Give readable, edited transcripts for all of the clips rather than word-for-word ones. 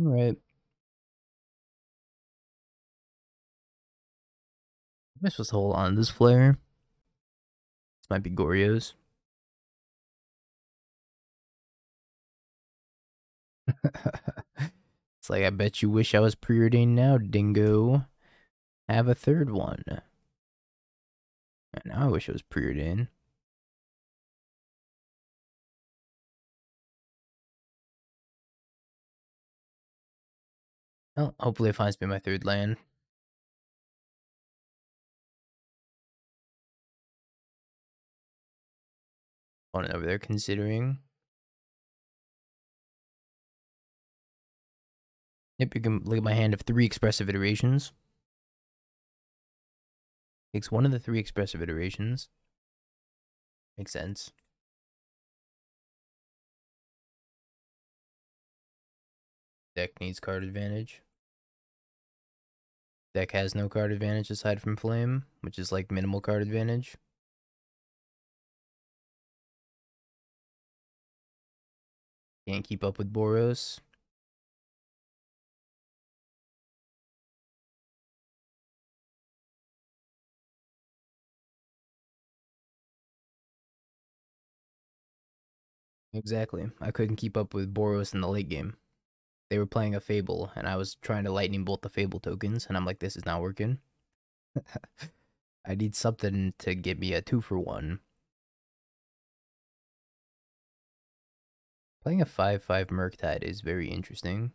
Alright. Am I supposed to hold on to this flare? This might be Goryo's. It's like, I bet you wish I was preordained now, dingo. Have a third one. Now I wish I was preordained. Well, hopefully it finds me my third land. One over there considering. Yep, you can look at my hand of 3 expressive iterations. Takes one of the 3 expressive iterations. Makes sense. Deck needs card advantage. Deck has no card advantage aside from Flame, which is like minimal card advantage. Can't keep up with Boros. Exactly. I couldn't keep up with Boros in the late game. They were playing a Fable, and I was trying to lightning bolt the Fable tokens, and I'm like, this is not working. I need something to get me a 2-for-1. Playing a 5/5 Murktide is very interesting,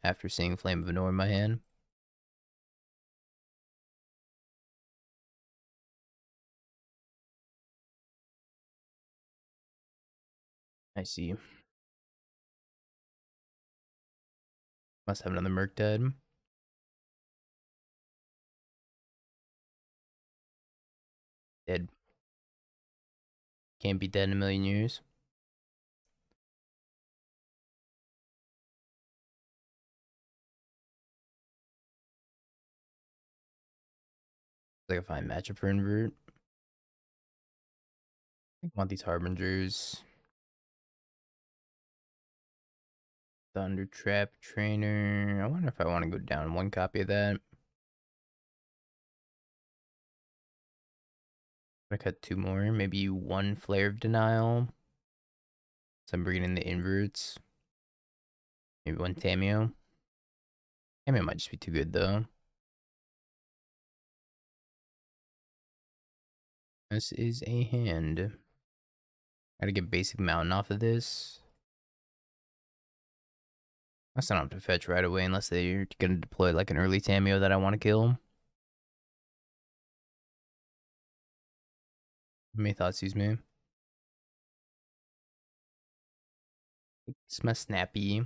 after seeing Flame of Anor in my hand. I see. Must have another Murktide. Dead. Can't be dead in a million years. Like a fine matchup for invert. I want these Harbingers. Thunder Trap Trainer. I wonder if I want to go down 1 copy of that. I cut 2 more. Maybe 1 Flare of Denial. So I'm bringing in the inverts. Maybe 1 Tameo. Tameo might just be too good though. This is a hand. Gotta get basic mountain off of this. I still don't have to fetch right away unless they're gonna deploy like an early Tameo that I want to kill. How many thoughts use me? It's my snappy.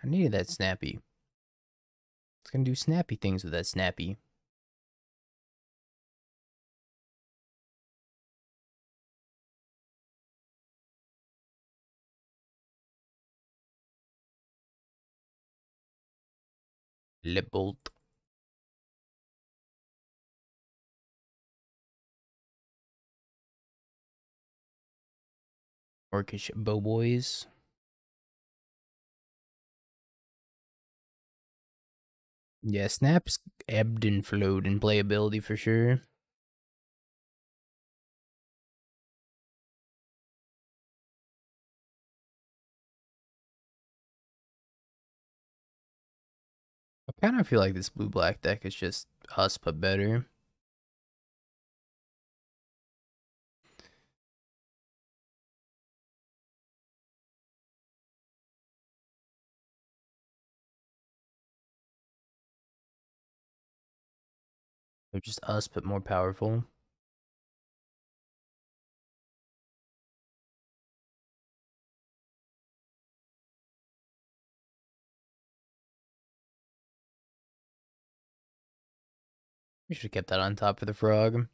I needed that snappy. It's gonna do snappy things with that snappy. Lip bolt. Orcish bow boys. Yeah, snaps ebbed and flowed in playability for sure. I kind of feel like this blue-black deck is just us, but better. They're just us, but more powerful. We should have kept that on top for the frog.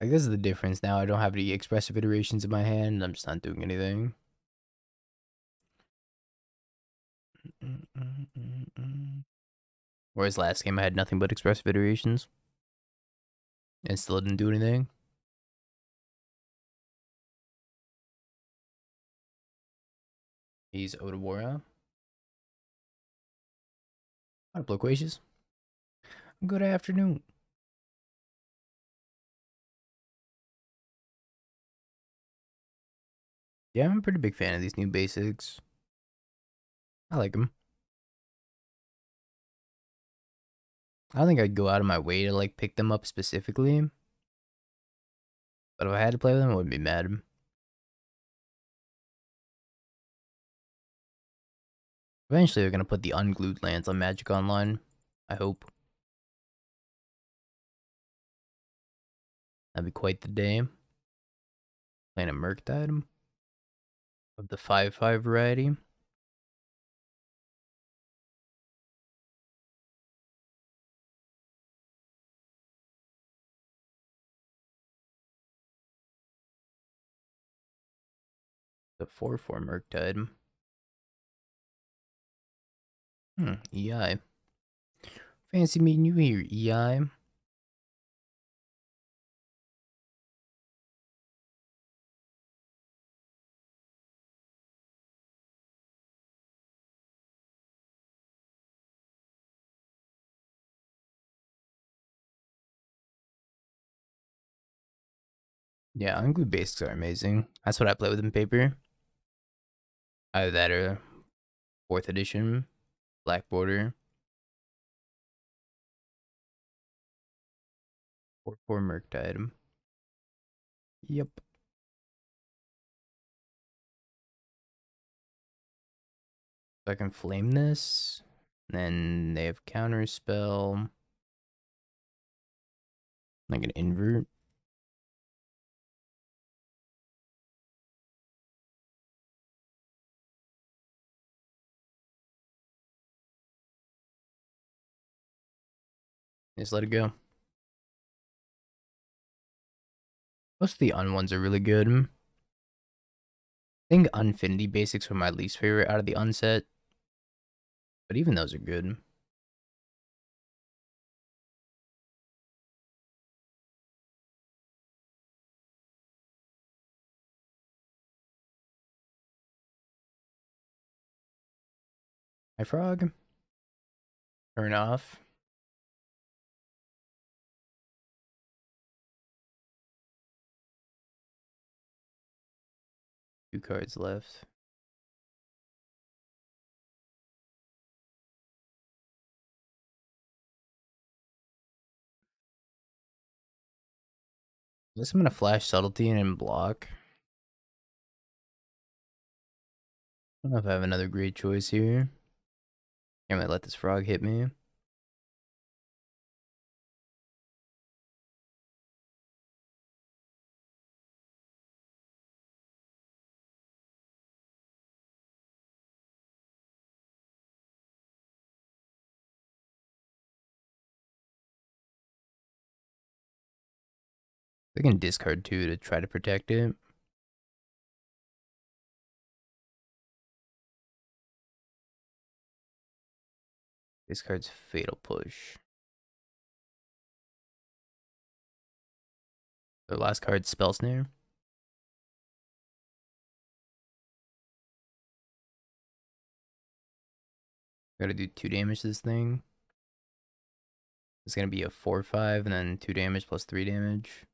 Like, this is the difference now. I don't have any expressive iterations in my hand. I'm just not doing anything. Whereas last game I had nothing but expressive iterations. And still didn't do anything. He's Otter. What up, Loquacious? Good afternoon. Yeah, I'm a pretty big fan of these new basics. I like them. I don't think I'd go out of my way to like pick them up specifically, but if I had to play with them, I wouldn't be mad. Eventually, they're gonna put the unglued lands on Magic Online. I hope. That'd be quite the day. Playing a Murktide of the 5/5 variety. The 4/4 Murktide. EI. Fancy meeting you here, EI. Yeah, unglued basics are amazing. That's what I play with in paper. Either that or 4th edition, black border, 4/4 Murktide. Yep. So I can flame this. Then they have counter spell. I can invert. Just let it go. Most of the ones are really good. I think Unfinity basics were my least favorite out of the unset. But even those are good. Hi, Frog. Turn off. Two cards left. Unless I'm gonna flash subtlety and block. I don't know if I have another great choice here. I might let this frog hit me. I can discard two to try to protect it. Discard's Fatal Push. The last card's Spell Snare. Gotta do 2 damage to this thing. It's gonna be a 4/5 and then 2 damage plus 3 damage.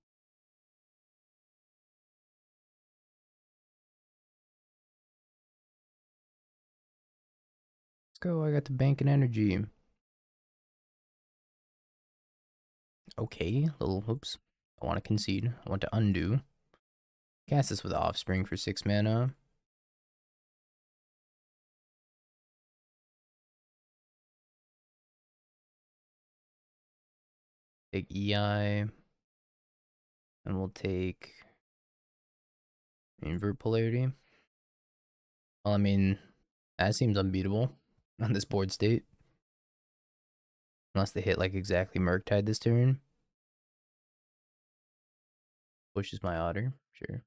Let's go, I got the bank and energy. Okay, little oops. I want to concede. I want to undo. Cast this with Offspring for 6 mana. Take EI. And we'll take invert polarity. Well, I mean, that seems unbeatable on this board state. Unless they hit like exactly Murktide this turn. Pushes my Otter, sure.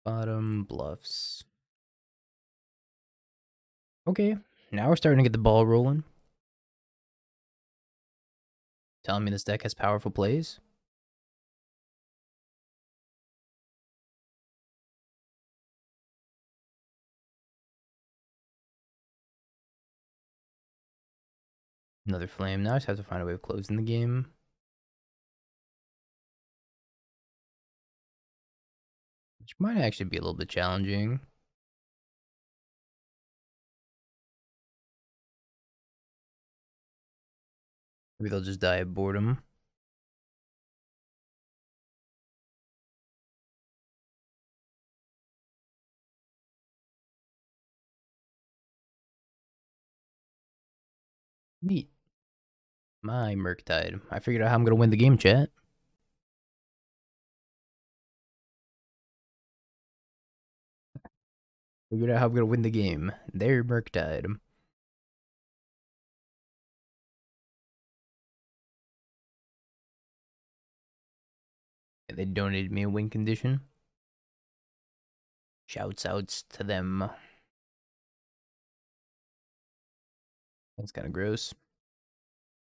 Bottom bluffs. Okay, now we're starting to get the ball rolling. Telling me this deck has powerful plays? Another flame. Now I just have to find a way of closing the game. Which might actually be a little bit challenging. Maybe they'll just die of boredom. Neat. My Murktide. I figured out how I'm gonna win the game, chat. Figured out how I'm gonna win the game. There, Murktide. They donated me a win condition. Shouts outs to them. That's kind of gross.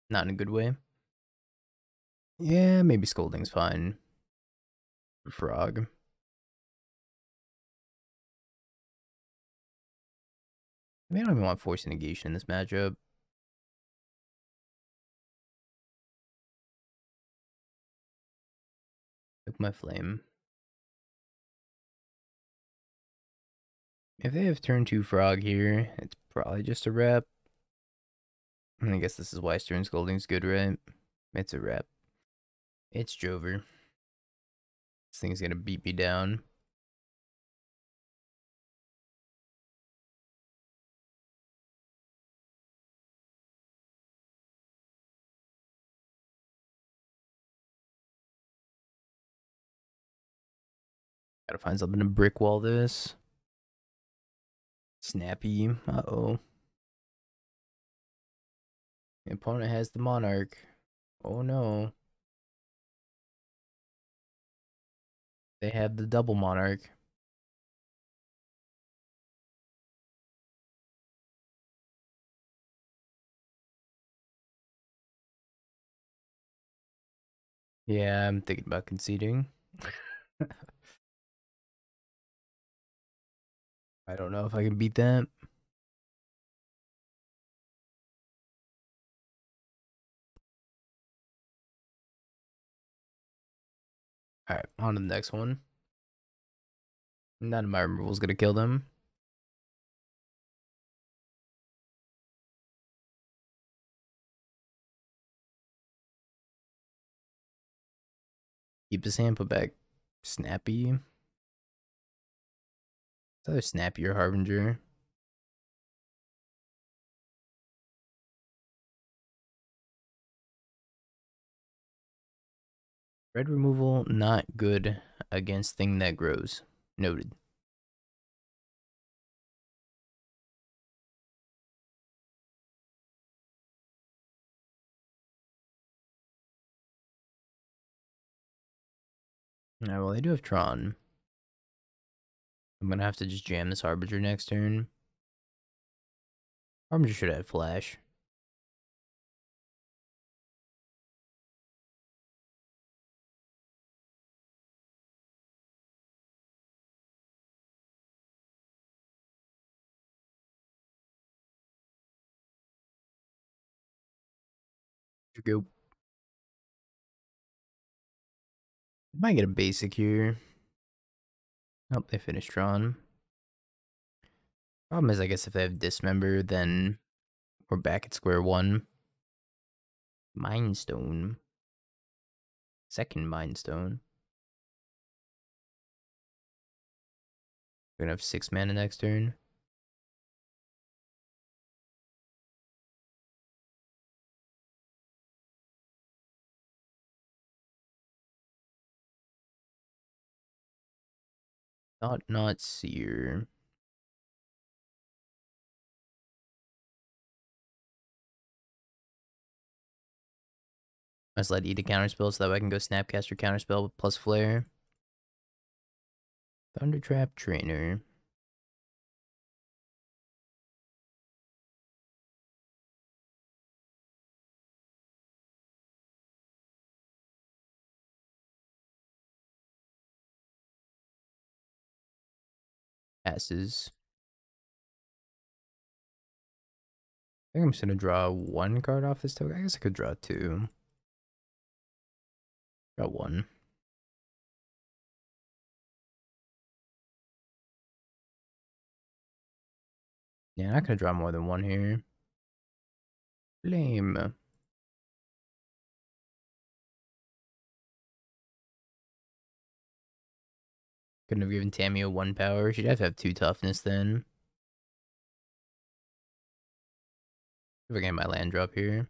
Not in a good way. Yeah, maybe scolding's fine. Frog. I mean, I don't even want force negation in this matchup. Took my flame. If they have turn 2 frog here, it's probably just a rep. I guess this is why Stern Scolding's good, right? It's a rep. It's Jover. This thing's gonna beat me down. Gotta find something to brick wall this. Snappy. Uh-oh. The opponent has the Monarch. Oh no. They have the double Monarch. Yeah, I'm thinking about conceding. I don't know if I can beat that. Alright, on to the next one. None of my removal's gonna kill them. Keep this hand, put back Snappy. It's either Snappy or Harbinger. Red removal, not good against thing that grows. Noted. Alright, well, they do have Tron. I'm gonna have to just jam this Harbinger next turn. Harbinger should have Flash. Go. Might get a basic here. Oh, they finished Tron. Problem is, I guess if they have Dismember, then we're back at square one. Mind Stone. Second Mind Stone. We're gonna have 6 mana next turn. Not Seer. I just let eat a counterspell so that way I can go Snapcaster counterspell with plus Flare. Thundertrap Trainer. passes. I think I'm just gonna draw one card off this token. I guess I could draw two. Draw one. Yeah, not gonna draw more than one here. Lame. Couldn't have given Tamio one power. She'd have to have two toughness then. If I get my land drop here.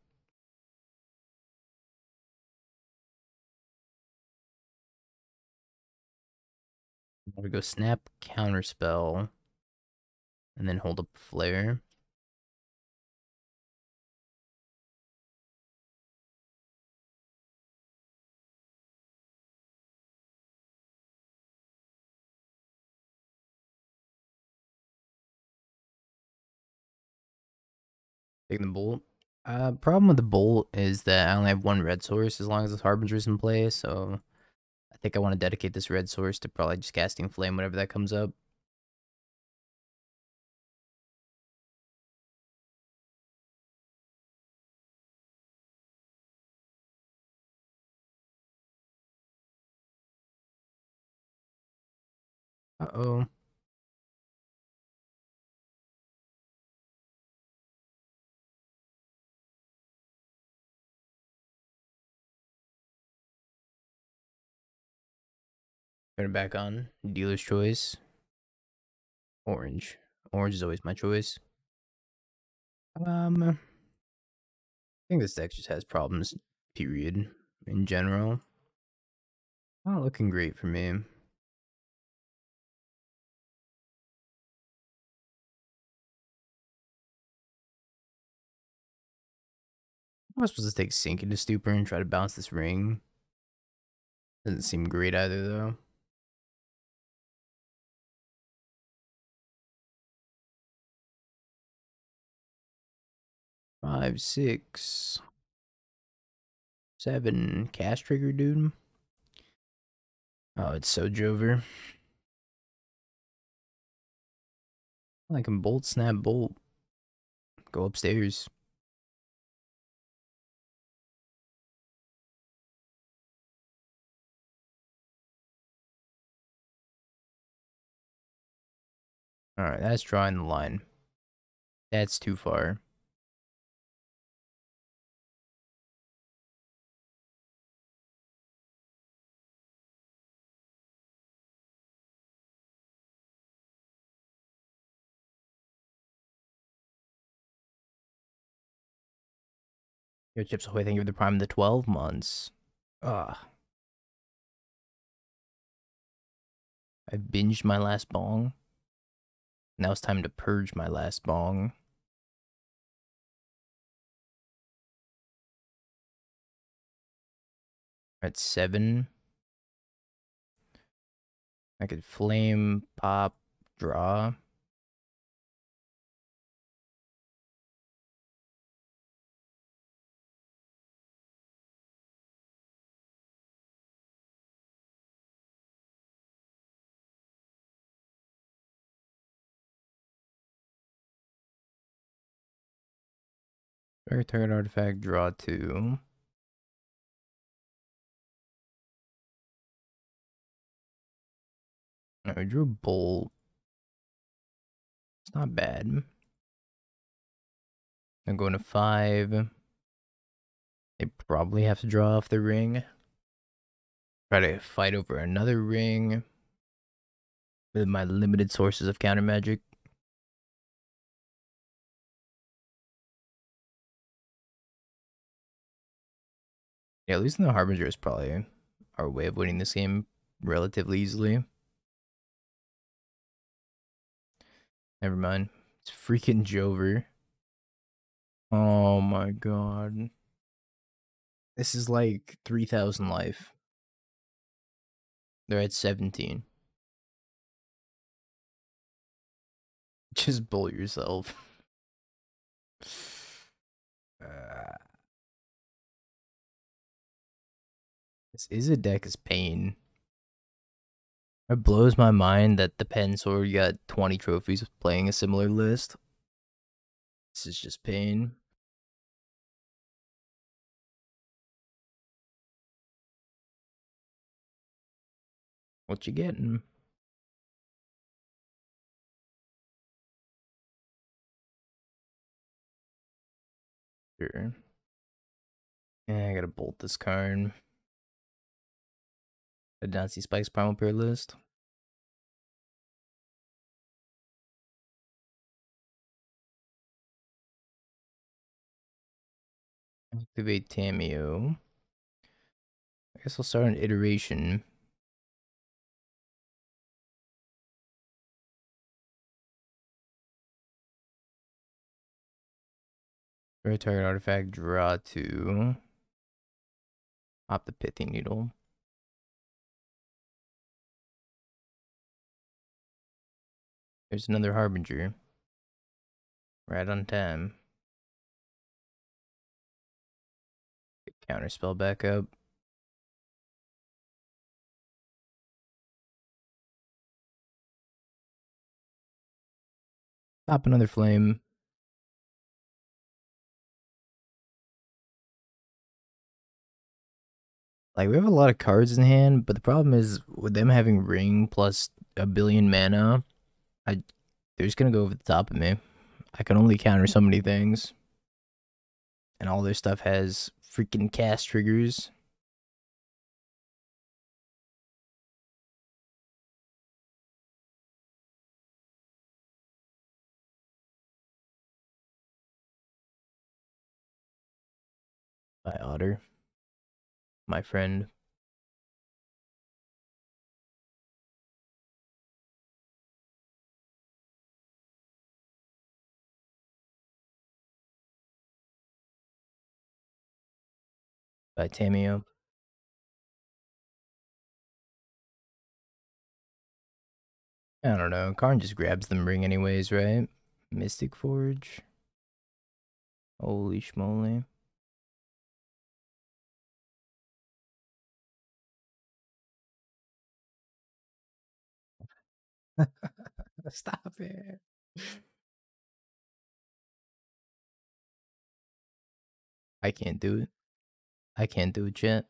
I'm gonna go snap, counterspell, and then hold up flare. Taking the bolt. Problem with the bolt is that I only have one red source as long as this Harbinger's in play, so I think I want to dedicate this red source to probably just casting Flame whenever that comes up. Uh-oh. Turn it back on. Dealer's choice. Orange. Orange is always my choice. I think this deck just has problems, period, in general. Not looking great for me. I was supposed to take Sink into Stupor and try to bounce this ring. Doesn't seem great either, though. Five, 6, 7. Cast trigger, dude. Oh, it's so Jover. I can bolt, snap, bolt. Go upstairs. Alright, that's drawing the line. That's too far. Your chips away, thank you for the prime of the 12 months. Ah, I've binged my last bong. Now it's time to purge my last bong. At 7. I could flame, pop, draw. Very target artifact, draw 2. I drew bolt. It's not bad. I'm going to 5. They probably have to draw off the ring. Try to fight over another ring with my limited sources of counter magic. Yeah, losing the Harbinger is probably our way of winning this game relatively easily. Never mind. It's freaking Jover. Oh my god. This is like 3,000 life. They're at 17. Just bull yourself. This Izzet deck is pain. It blows my mind that the pen sword got 20 trophies playing a similar list. This is just pain. What you getting? Sure. Yeah, I gotta bolt this card. I did not see Spike's Primal Pair list. Activate Tameo. I guess I'll start an iteration. For a target artifact, draw 2. Pop the Pithy Needle. There's another Harbinger. Right on time. Counter spell back up. Pop another flame. Like, we have a lot of cards in hand, but the problem is with them having ring plus a billion mana, they're just gonna go over the top of me. I can only counter so many things. And all their stuff has freaking cast triggers. By Otter, my friend. By Tameo. I don't know. Karn just grabs them ring anyways, right? Mystic Forge. Holy schmoly. Stop it. I can't do it. I can't do it, chat.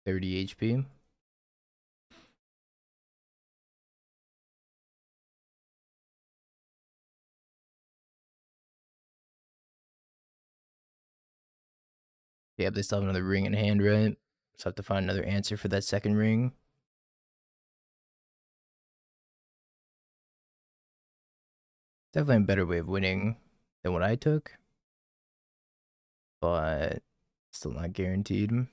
30 HP. Yeah, they still have another ring in hand, right? So I have to find another answer for that second ring. Definitely a better way of winning than what I took, but still not guaranteed. I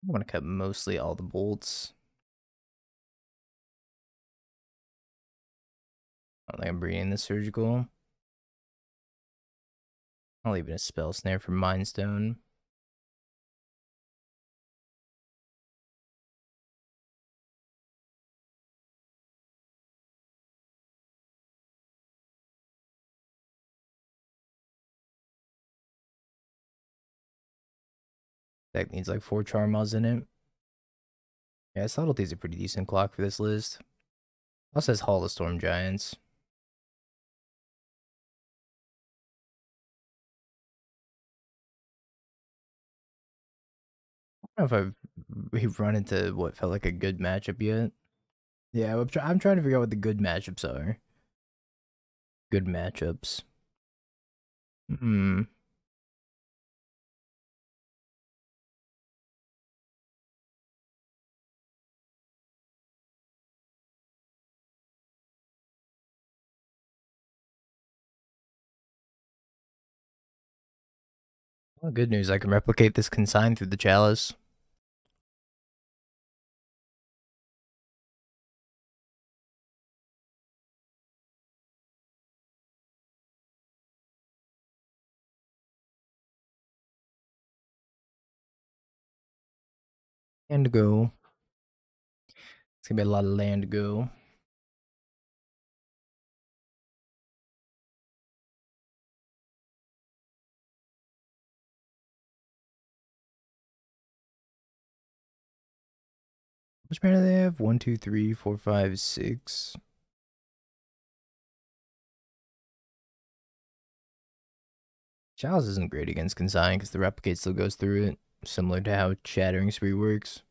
want to cut mostly all the bolts. I don't think I'm bringing the surgical. I'll leave it a spell snare for Mind Stone. Deck needs like 4 Charmaz in it. Yeah, Subtlety's a pretty decent clock for this list. Also has Hall of Storm Giants. I don't know if we've run into what felt like a good matchup yet. Yeah, I'm trying to figure out what the good matchups are. Good matchups. Hmm. Well, good news. I can replicate this consign through the chalice. And go. It's gonna be a lot of land to go. much mana do they have? 1, 2, 3, 4, 5, 6. Chalice isn't great against Consign because the replicate still goes through it, similar to how Shattering Spree works.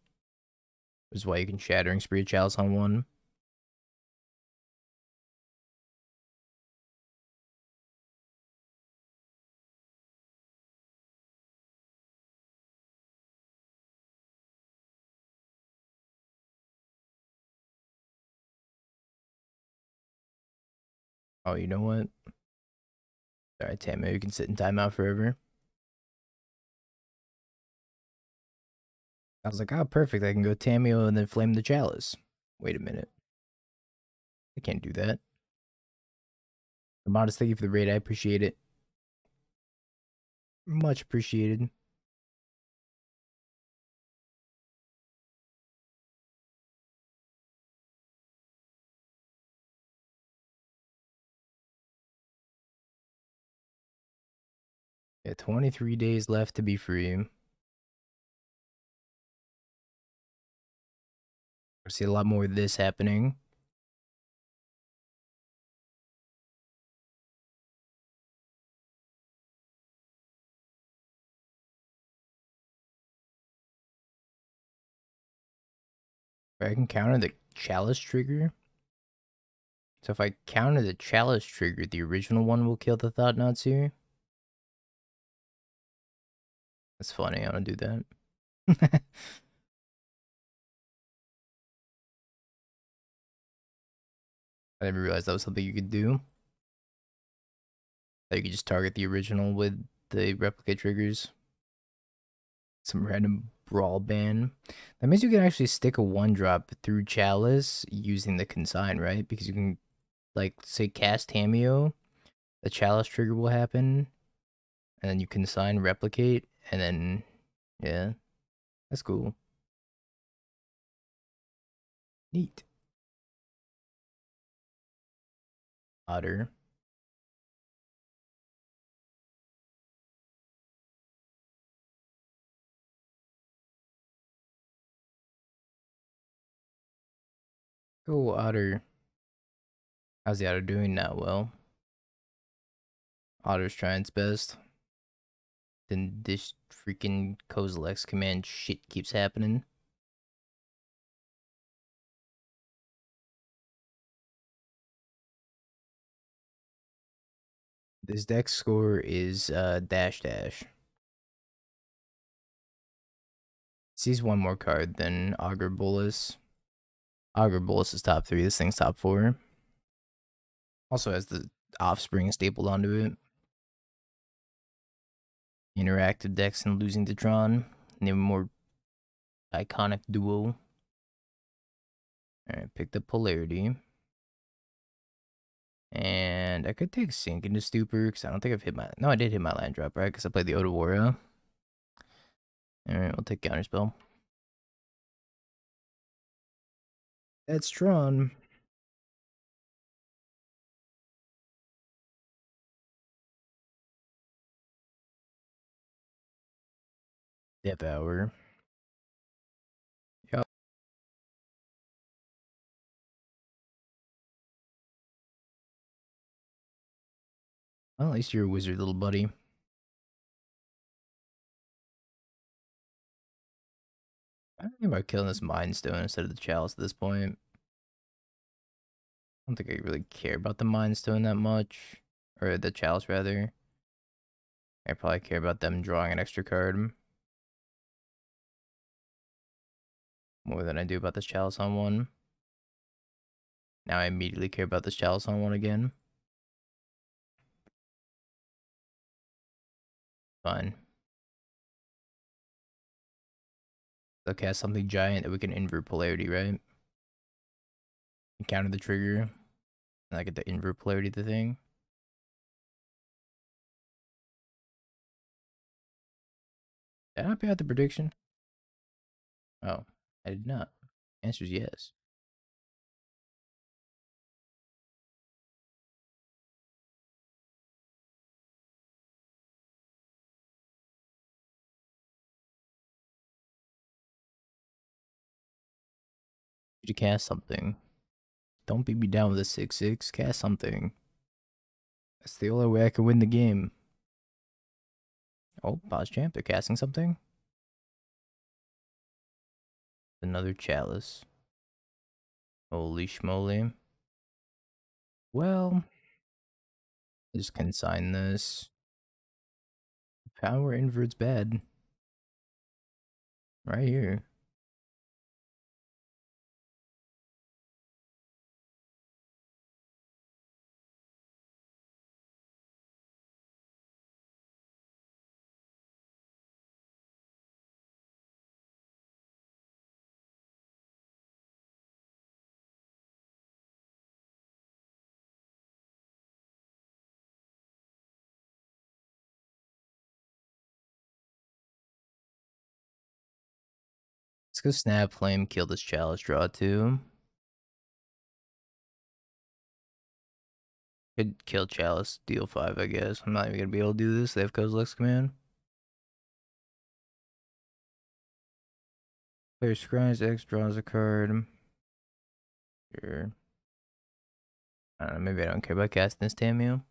Which is why you can Shattering Spree a Chalice on one. Oh, you know what? Alright, Tamio, you can sit in timeout forever. I was like, oh, perfect. I can go Tamio and then flame the Chalice. Wait a minute. I can't do that. Modest, thank you for the raid. I appreciate it. Much appreciated. Yeah, 23 days left to be free. I see a lot more of this happening. I can counter the Chalice trigger. So if I counter the Chalice trigger, the original one will kill the Thought Natsu. That's funny. I don't do that. I never realized that was something you could do. That you could just target the original with the replicate triggers. Some random brawl ban. That means you can actually stick a 1-drop through Chalice using the consign, right? Because you can, like, say cast Tamio, the Chalice trigger will happen, and then you consign replicate, and then, yeah, that's cool. Neat. Otter. Go Otter. How's the Otter doing now? Well, Otter's trying its best. Then this freaking Kozilek's command shit keeps happening. This deck score is dash dash. Sees one more card than Augur Bolus. Augur Bolus is top 3. This thing's top 4. Also has the Offspring stapled onto it. Interactive decks and losing to Tron. Name a more iconic duo. Alright, picked up Polarity. And I could take Sink into Stupor because I don't think I've hit my. No, I did hit my land drop, right? Because I played the Otawara. Alright, we'll take Counterspell. That's Tron. Death Hour. Yup. Well, at least you're a wizard, little buddy. I don't think about killing this Mind Stone instead of the Chalice at this point. I don't think I really care about the Mind Stone that much. Or the Chalice, rather. I probably care about them drawing an extra card more than I do about this Chalice on one. Now I immediately care about this Chalice on one again. Fine. They'll cast something giant that we can invert polarity, right? Counter the trigger. And I get the invert polarity of the thing. Did I not pay out the prediction? Oh, I did not. Answer is yes. to cast something. Don't beat me down with a 6/6. Cast something. That's the only way I can win the game. Oh, pause champ. They're casting something. Another chalice. Holy schmoly. Well, just consign this. Power invert's bad. Right here. Let's go snap flame, kill this chalice, draw 2. Could kill chalice, deal 5, I guess. I'm not even gonna be able to do this. They have Kozilek's command. Player scries X, draws a card. Sure. I don't know, maybe I don't care about casting this Tamio.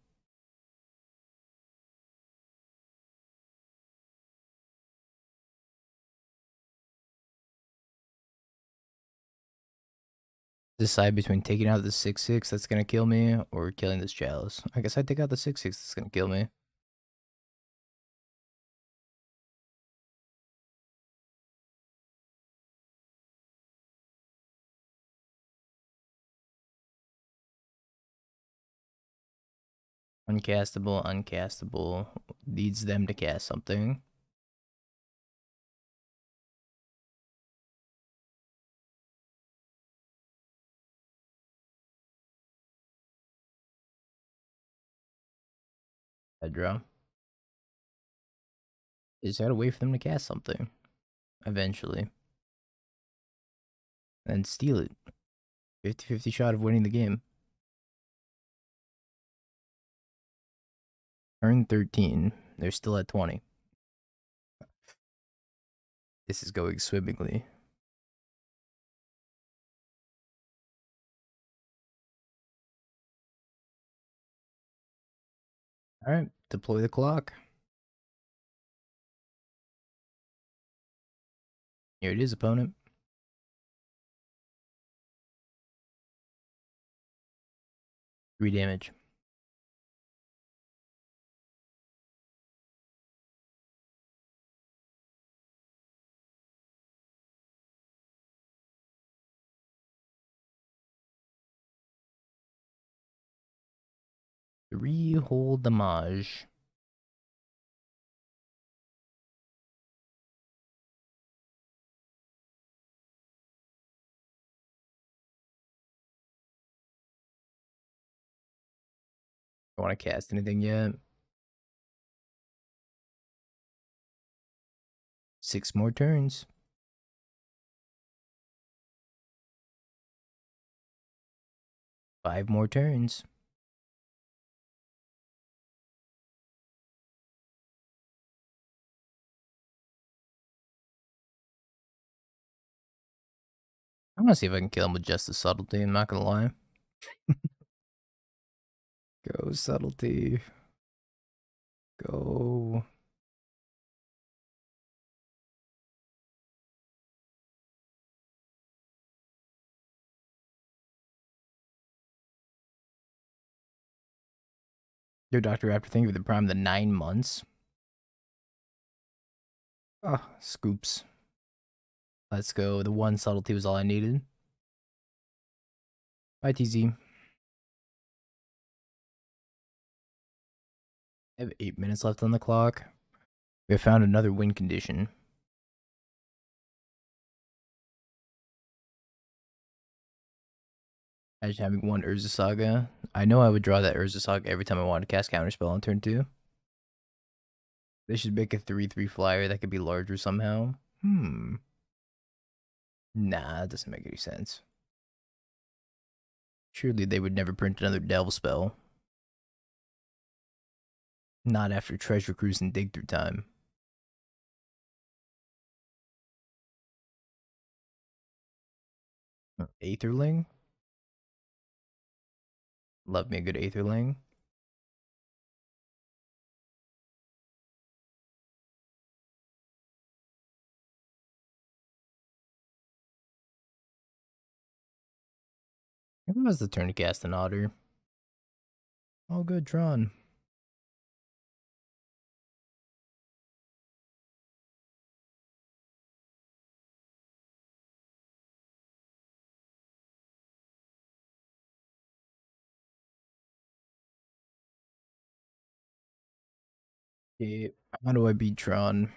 Decide between taking out the 6/6 that's gonna kill me or killing this chalice. I guess I take out the 6/6 that's gonna kill me. Uncastable, uncastable. Needs them to cast something. I draw. Just gotta wait for them to cast something. Eventually. And steal it. 50-50 shot of winning the game. Turn 13. They're still at 20. This is going swimmingly. Alright, deploy the clock. Here it is, opponent. 3 damage. Three-hole damage. Don't want to cast anything yet. 6 more turns. 5 more turns. I'm gonna see if I can kill him with just the subtlety, I'm not gonna lie. Go, subtlety. Go. Yo, Dr. Raptor, thank you for the prime, the 9 months. Oh, scoops. Let's go. The 1 subtlety was all I needed. Bye, TZ. I have 8 minutes left on the clock. We have found another win condition. Imagine having 1 Urza Saga. I know I would draw that Urza Saga every time I wanted to cast Counterspell on turn 2. They should make a 3/3 flyer that could be larger somehow. Nah, that doesn't make any sense. Surely they would never print another Delve spell. Not after Treasure Cruise and Dig Through Time. Aetherling? Love me a good Aetherling. Who has the turn to cast an Otter? Oh, good, Tron. Okay, how do I beat Tron?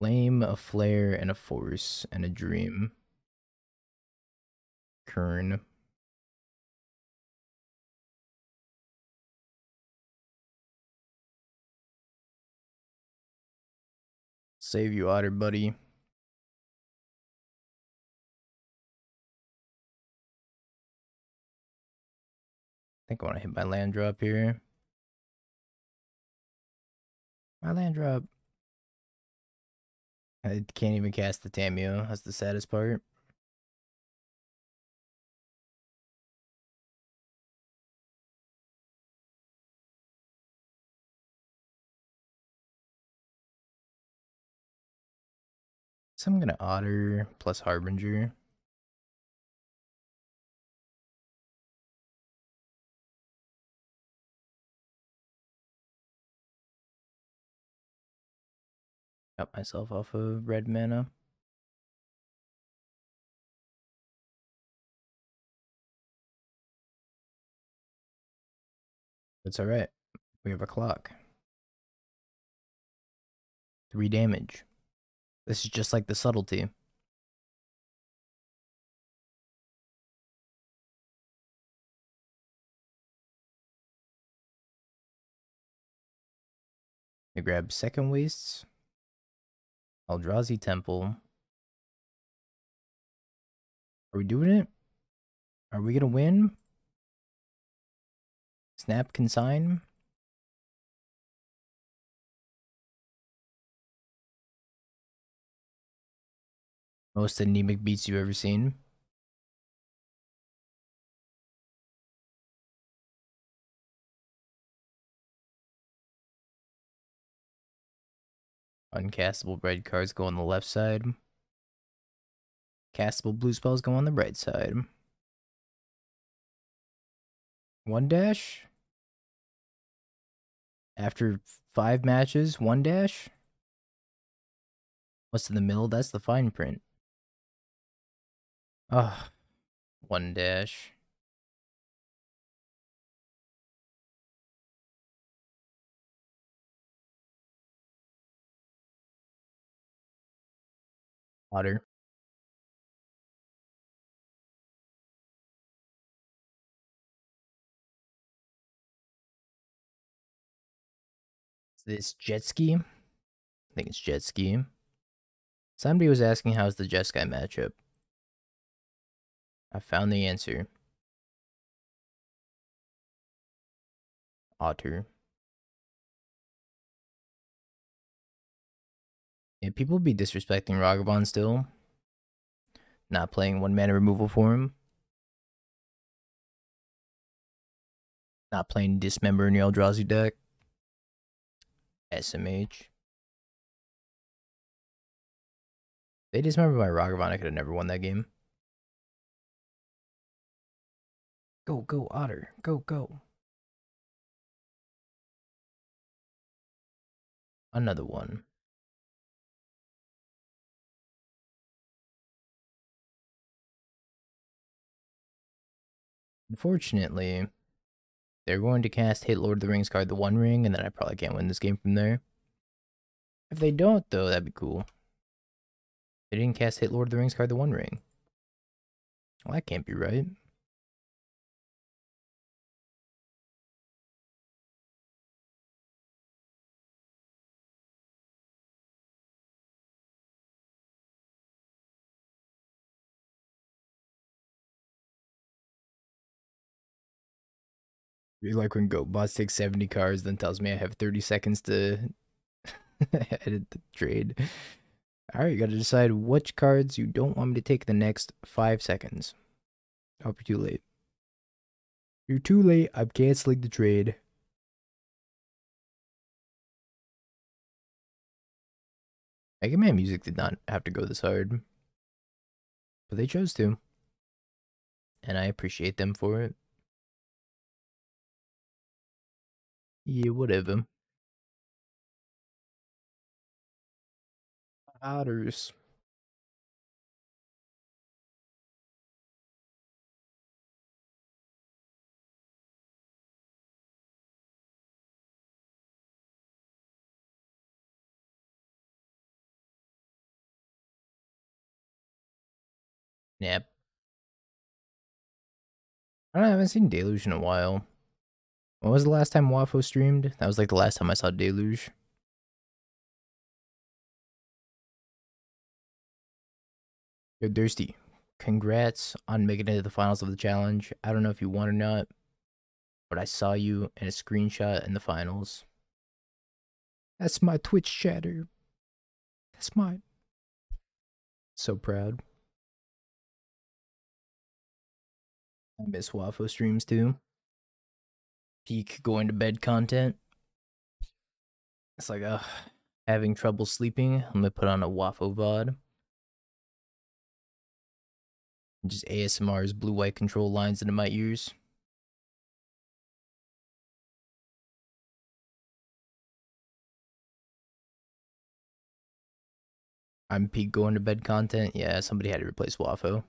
Flame, a flare, and a force, and a dream. Kern. Save you, Otter, buddy. I think I want to hit my land drop here. My land drop. I can't even cast the Tameo. That's the saddest part. So I'm gonna Otter plus Harbinger. Got myself off of red mana. It's alright. We have a clock. 3 damage. This is just like the subtlety. I grab second wastes. Eldrazi Temple. Are we doing it? Are we gonna win? Snap Consign? Most anemic beats you've ever seen. Uncastable red cards go on the left side. Castable blue spells go on the right side. 1 dash? After 5 matches, 1 dash? What's in the middle? That's the fine print. Ugh. 1 dash. Otter. Is this jet ski? I think it's jet ski. Somebody was asking how's the Jeskai matchup. I found the answer. Otter. Yeah, people be disrespecting Ragavan still. Not playing 1 mana removal for him. Not playing Dismember in your Eldrazi deck. SMH. They dismembered my Ragavan, I could have never won that game. Go, go, Otter. Go, go. Another one. Unfortunately, they're going to cast Hit Lord of the Rings card the One Ring, and then I probably can't win this game from there. If they don't, though, that'd be cool. They didn't cast Hit Lord of the Rings card the One Ring. Well, that can't be right. Be like when GoBots takes 70 cards, then tells me I have 30 seconds to edit the trade. Alright, you gotta decide which cards you don't want me to take the next 5 seconds. I hope you're too late. You're too late. I'm canceling the trade. Mega Man music did not have to go this hard, but they chose to, and I appreciate them for it. Yeah, whatever. Otters. Yep. I haven't seen Deluge in a while. When was the last time Wafo streamed? That was like the last time I saw Deluge. Yo, Thirsty. Congrats on making it to the finals of the challenge. I don't know if you won or not, but I saw you in a screenshot in the finals. That's my Twitch chatter. That's mine. So proud. I miss Wafo streams too. Peak going to bed content. It's like, having trouble sleeping. I'm gonna put on a Wafo VOD. Just ASMR's blue-white control lines into my ears. I'm peak going to bed content. Yeah, somebody had to replace Wafo.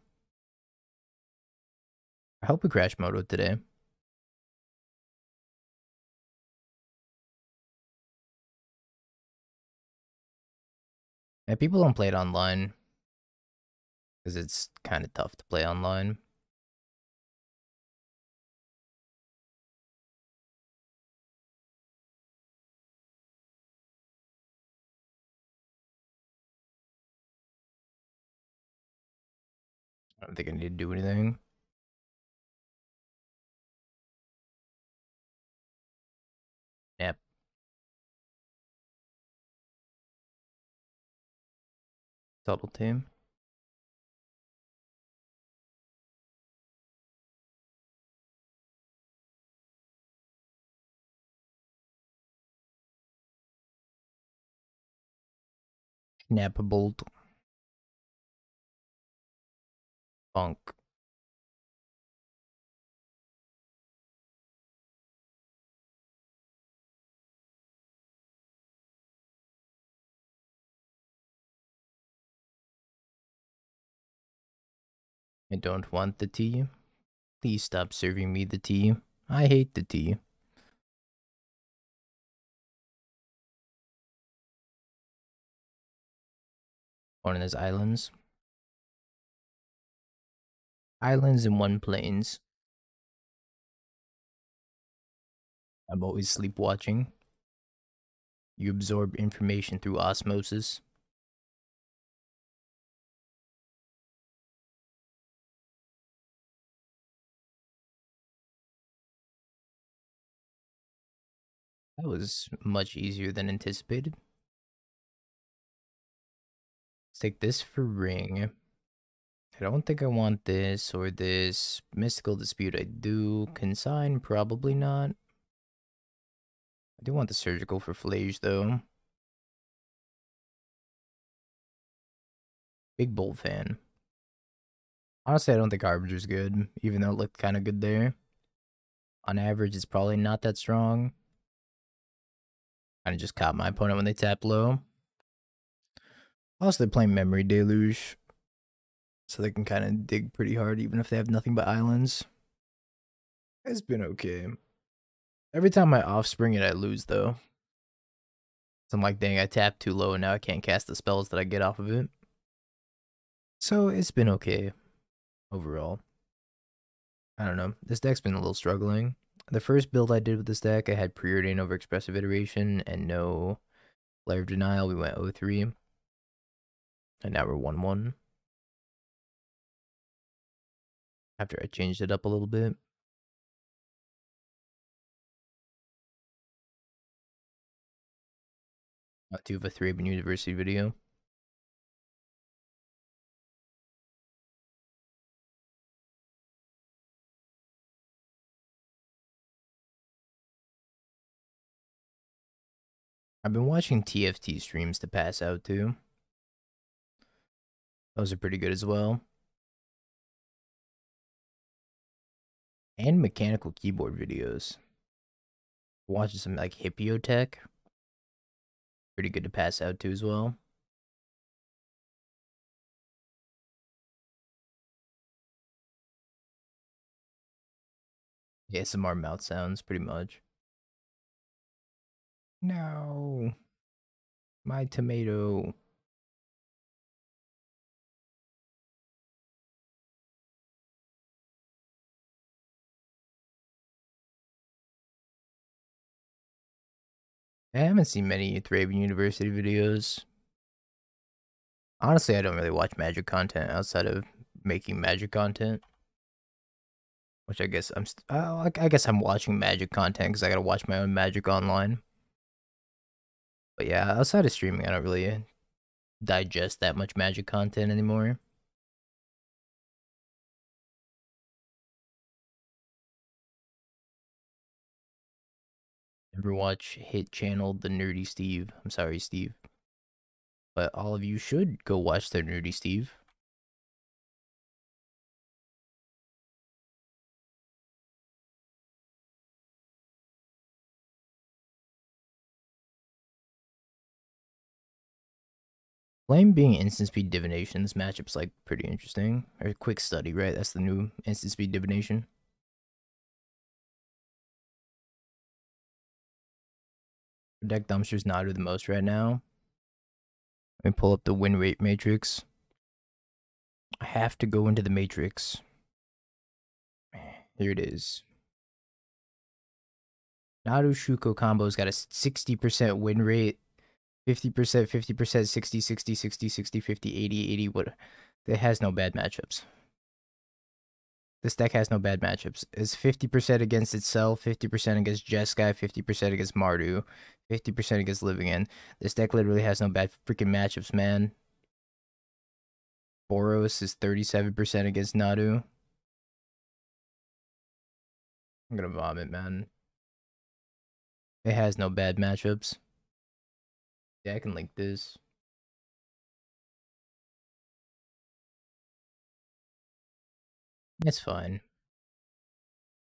I hope we crash Moto today. And people don't play it online because it's kind of tough to play online. I don't think I need to do anything. Yep. Double team. Snap bolt. Funk. I don't want the tea. Please stop serving me the tea. I hate the tea. One of those islands. Islands and one plains. I'm always sleepwatching. You absorb information through osmosis. That was much easier than anticipated. Let's take this for ring. I don't think I want this or this. Mystical Dispute I do. Consign, probably not. I do want the Surgical for Flage, though. Big Bolt fan. Honestly, I don't think Harbinger's good, even though it looked kind of good there. On average, it's probably not that strong. Kind of just caught my opponent when they tap low. Also, they're playing Memory Deluge, so they can kind of dig pretty hard even if they have nothing but islands. It's been okay. Every time I offspring it, I lose, though. So I'm like, dang, I tapped too low and now I can't cast the spells that I get off of it. So it's been okay overall. I don't know. This deck's been a little struggling. The first build I did with this deck, I had Preordain over Expressive Iteration and no Layer of Denial. We went 0-3. And now we're 1-1. After I changed it up a little bit. Not too of a 3 University video. I've been watching TFT streams to pass out too. Those are pretty good as well. And mechanical keyboard videos. Watching some like Tech. Pretty good to pass out to as well. ASMR mouth sounds, pretty much. No. My tomato. I haven't seen many Thraben University videos. Honestly, I don't really watch Magic content outside of making Magic content. Which I guess I guess I'm watching Magic content because I gotta watch my own Magic online. But yeah, outside of streaming, I don't really digest that much Magic content anymore. Never watch hit channel The Nerdy Steve. I'm sorry, Steve. But all of you should go watch The Nerdy Steve. Flame being instant speed divination, this matchup's like pretty interesting. Or quick study, right? That's the new instant speed divination. Deck dumpsters not do the most right now. Let me pull up the win rate matrix. I have to go into the matrix. Here it is. Naru Shuko combo's got a 60% win rate, 50%, 50%, 60, 60, 60, 60, 50, 80, 80. What? It has no bad matchups. This deck has no bad matchups. It's 50% against itself, 50% against Jeskai, 50% against Mardu, 50% against Living End. This deck literally has no bad freaking matchups, man. Boros is 37% against Nadu. I'm gonna vomit, man. It has no bad matchups. Yeah, I can link this. It's fine.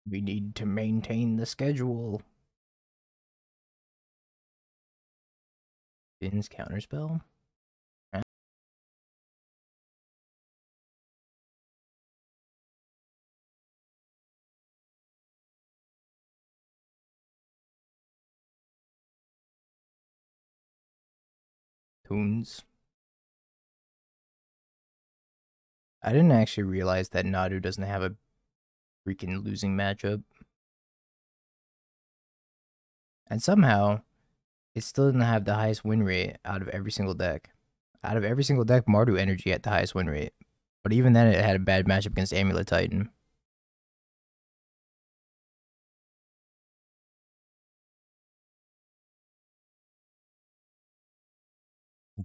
We need to maintain the schedule. Finn's counterspell? Tunes. I didn't actually realize that Nadu doesn't have a freaking losing matchup. And somehow, it still doesn't have the highest win rate out of every single deck. Out of every single deck, Mardu Energy had the highest win rate. But even then, it had a bad matchup against Amulet Titan.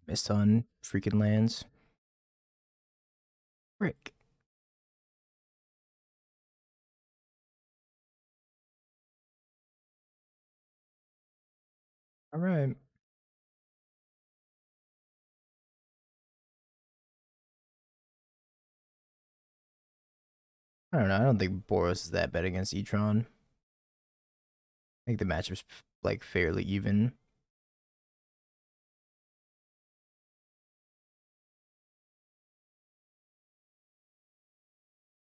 Missed on freaking lands. Frick. Alright. I don't know. I don't think Boros is that bad against Etron. I think the matchup's like fairly even.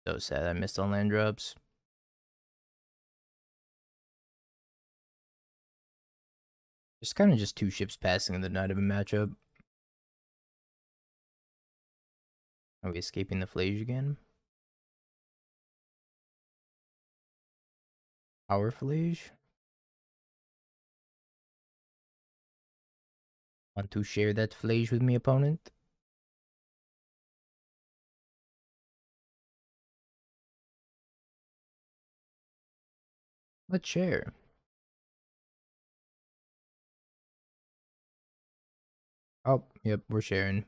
So sad I missed on land drops. There's kind of just two ships passing in the night of a matchup. Are we escaping the Flage again? Our Flage? Want to share that Flage with me, opponent? Let's share. Yep, we're sharing.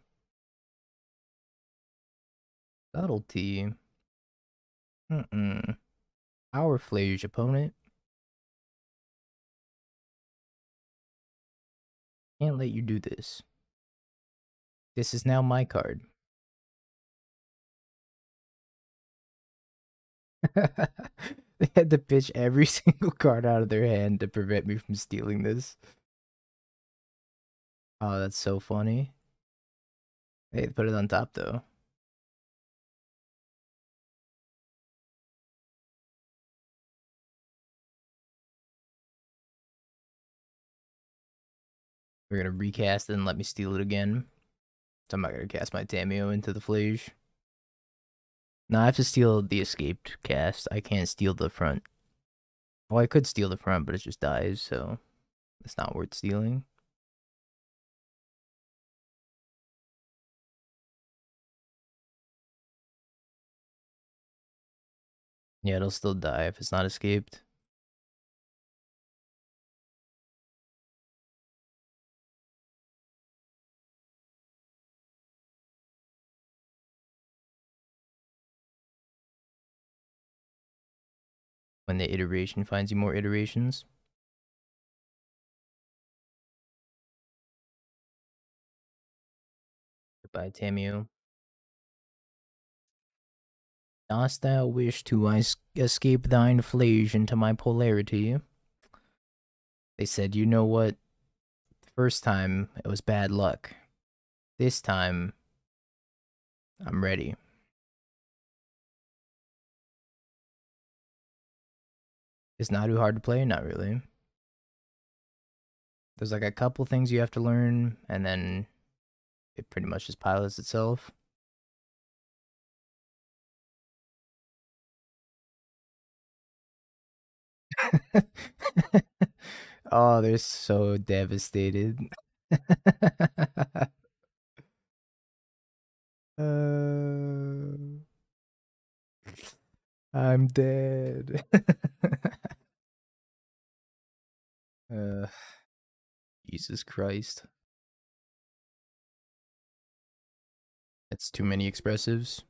Subtlety. Our Flage opponent. Can't let you do this. This is now my card. They had to pitch every single card out of their hand to prevent me from stealing this. Oh, that's so funny. Hey, put it on top though. We're gonna recast it and let me steal it again. So I'm not gonna cast my Tameo into the Flage. No, I have to steal the escaped cast. I can't steal the front. Well, I could steal the front, but it just dies, so it's not worth stealing. Yeah, it'll still die if it's not escaped. When the iteration finds you more iterations. Goodbye, Tameo. Dost thou wish to escape thine flage into my polarity? They said, you know what? The first time, it was bad luck. This time, I'm ready. Is Nadu hard to play? Not really. There's like a couple things you have to learn, and then it pretty much just pilots itself. Oh, they're so devastated. uh, I'm dead. uh, Jesus Christ. That's too many expressives.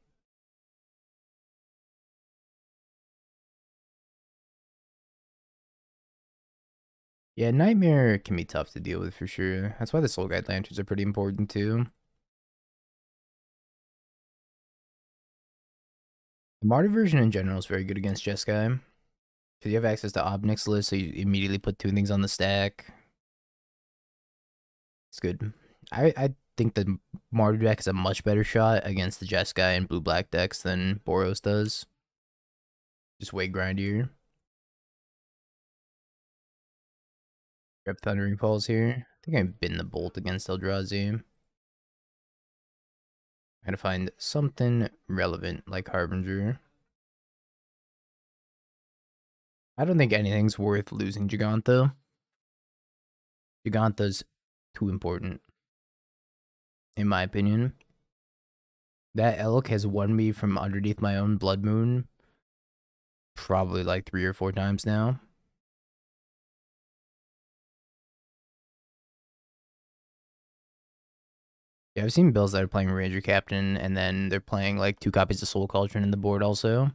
Yeah, Nightmare can be tough to deal with for sure. That's why the Soul Guide Lanterns are pretty important too. The Marty version in general is very good against Jeskai. Because you have access to Obnick's list, so you immediately put two things on the stack. It's good. I think the Marty deck is a much better shot against the Jeskai and blue-black decks than Boros does. Just way grindier. Grab Thundering Falls here. I think I bin the Bolt against Eldrazi. Gotta find something relevant like Harbinger. I don't think anything's worth losing Giganta. Giganta's too important, in my opinion. That elk has won me from underneath my own Blood Moon probably like 3 or 4 times now. Yeah, I've seen builds that are playing Ranger Captain and then they're playing like 2 copies of Soul Cauldron in the board also.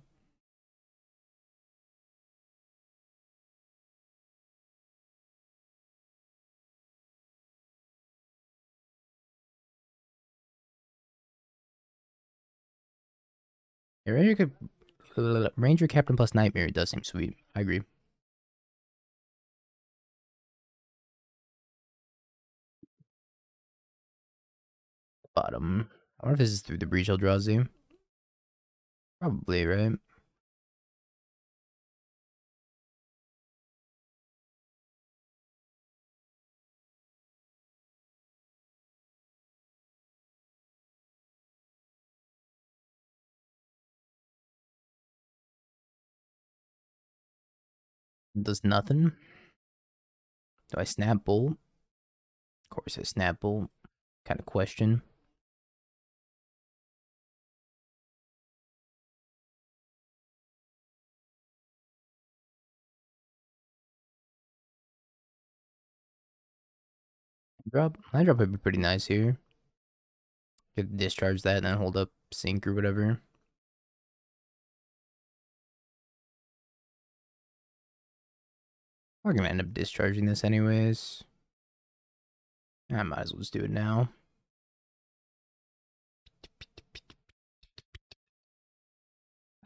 Yeah, Ranger Captain plus Nightmare does seem sweet. I agree. Bottom. I wonder if this is through the Breach Eldrazi. Probably, right? Does nothing. Do I snap Bolt? Of course I snap Bolt. Kind of question. I drop would be pretty nice here. Could discharge that and then hold up sync or whatever. We're gonna end up discharging this anyways. I might as well just do it now.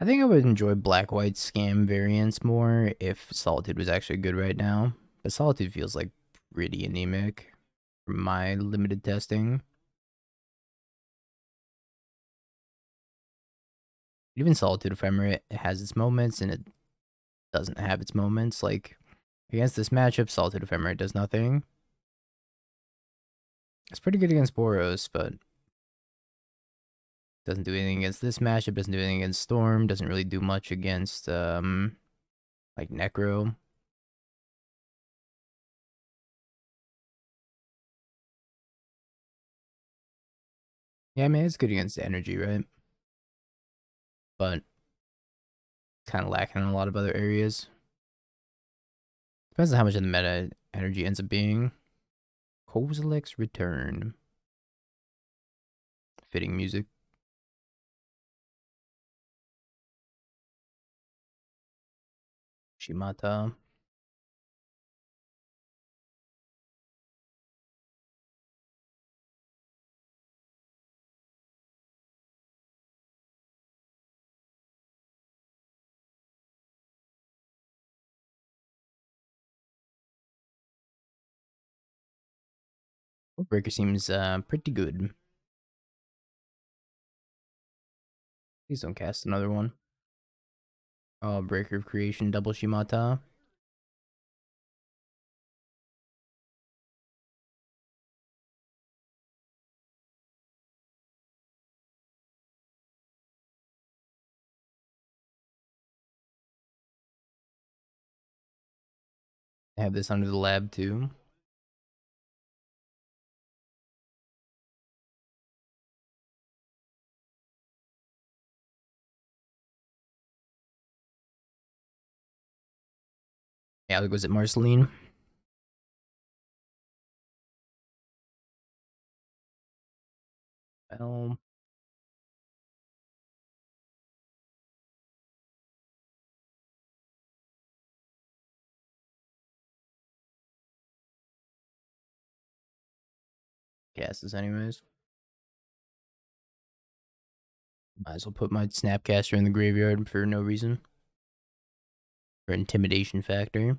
I think I would enjoy black-white scam variants more if Solitude was actually good right now. But Solitude feels like pretty anemic from my limited testing. Even Solitude Ephemerate has its moments and it doesn't have its moments. Like, against this matchup, Solitude Ephemerate does nothing. It's pretty good against Boros, but doesn't do anything against this matchup, doesn't do anything against Storm, doesn't really do much against, like, Necro. Yeah, I mean, it's good against energy, right? But kind of lacking in a lot of other areas. Depends on how much of the meta energy ends up being. Kozilek's Return. Fitting music. Shimata. Breaker seems pretty good. Please don't cast another one. Oh, Breaker of Creation, double Shimata. I have this under the lab too. Yeah, there goes it Marceline. Well, cast this anyways. Might as well put my Snapcaster in the graveyard for no reason. For intimidation factor.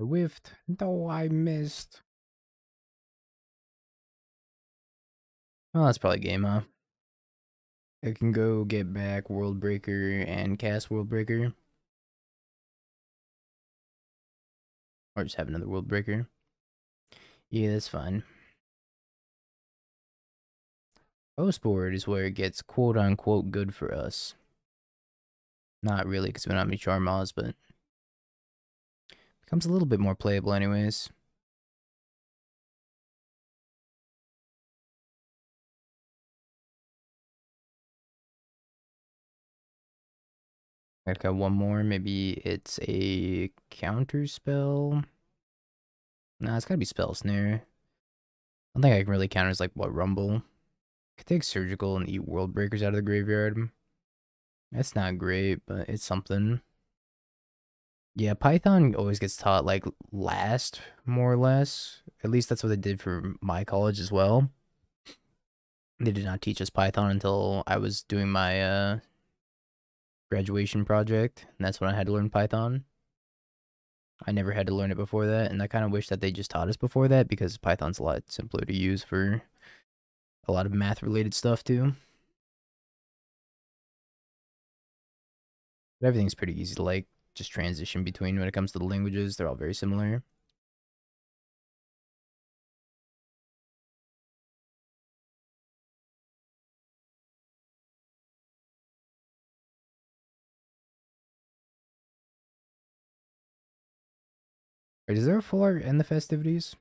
I whiffed. No, I missed. Well, that's probably game, huh? I can go get back World Breaker and cast World Breaker. Or just have another World Breaker. Yeah, that's fine. Post board is where it gets quote unquote good for us. Not really, because we don't have any Charmaz, but becomes a little bit more playable anyways. I've got one more. Maybe it's a counter spell. Nah, it's gotta be Spell Snare. I don't think I can really counter like what Rumble. Could take Surgical and eat World Breakers out of the graveyard. That's not great, but it's something. Yeah, Python always gets taught like last, more or less. At least that's what they did for my college as well. They did not teach us Python until I was doing my graduation project, and that's when I had to learn Python. I never had to learn it before that, and I kind of wish that they just taught us before that because Python's a lot simpler to use for a lot of math related stuff too. But everything's pretty easy to like just transition between when it comes to the languages. They're all very similar. Wait, is there a full art in the festivities?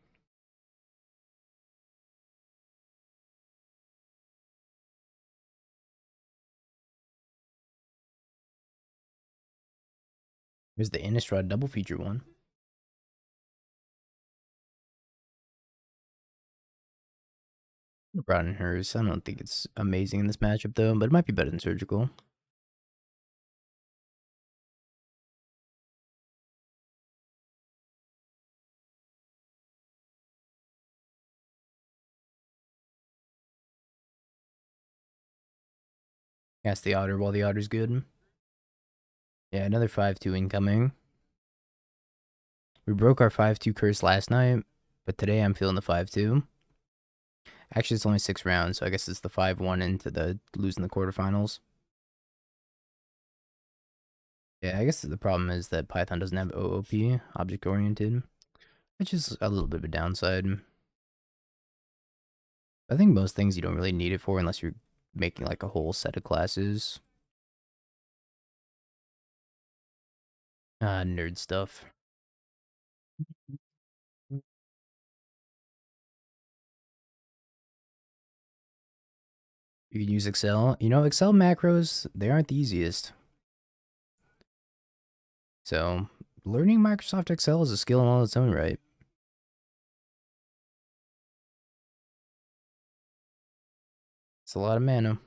There's the Innistrad double feature one. Brought in hers. I don't think it's amazing in this matchup though, but it might be better than Surgical. Cast the Otter while the Otter's good. Yeah, another 5-2 incoming. We broke our 5-2 curse last night, but today I'm feeling the 5-2. Actually, it's only 6 rounds, so I guess it's the 5-1 into the losing the quarterfinals. Yeah, I guess the problem is that Python doesn't have OOP, object oriented, which is a little bit of a downside. I think most things you don't really need it for unless you're making like a whole set of classes. Nerd stuff. You can use Excel. You know, Excel macros, they aren't the easiest. So, learning Microsoft Excel is a skill in all its own right. It's a lot of mana.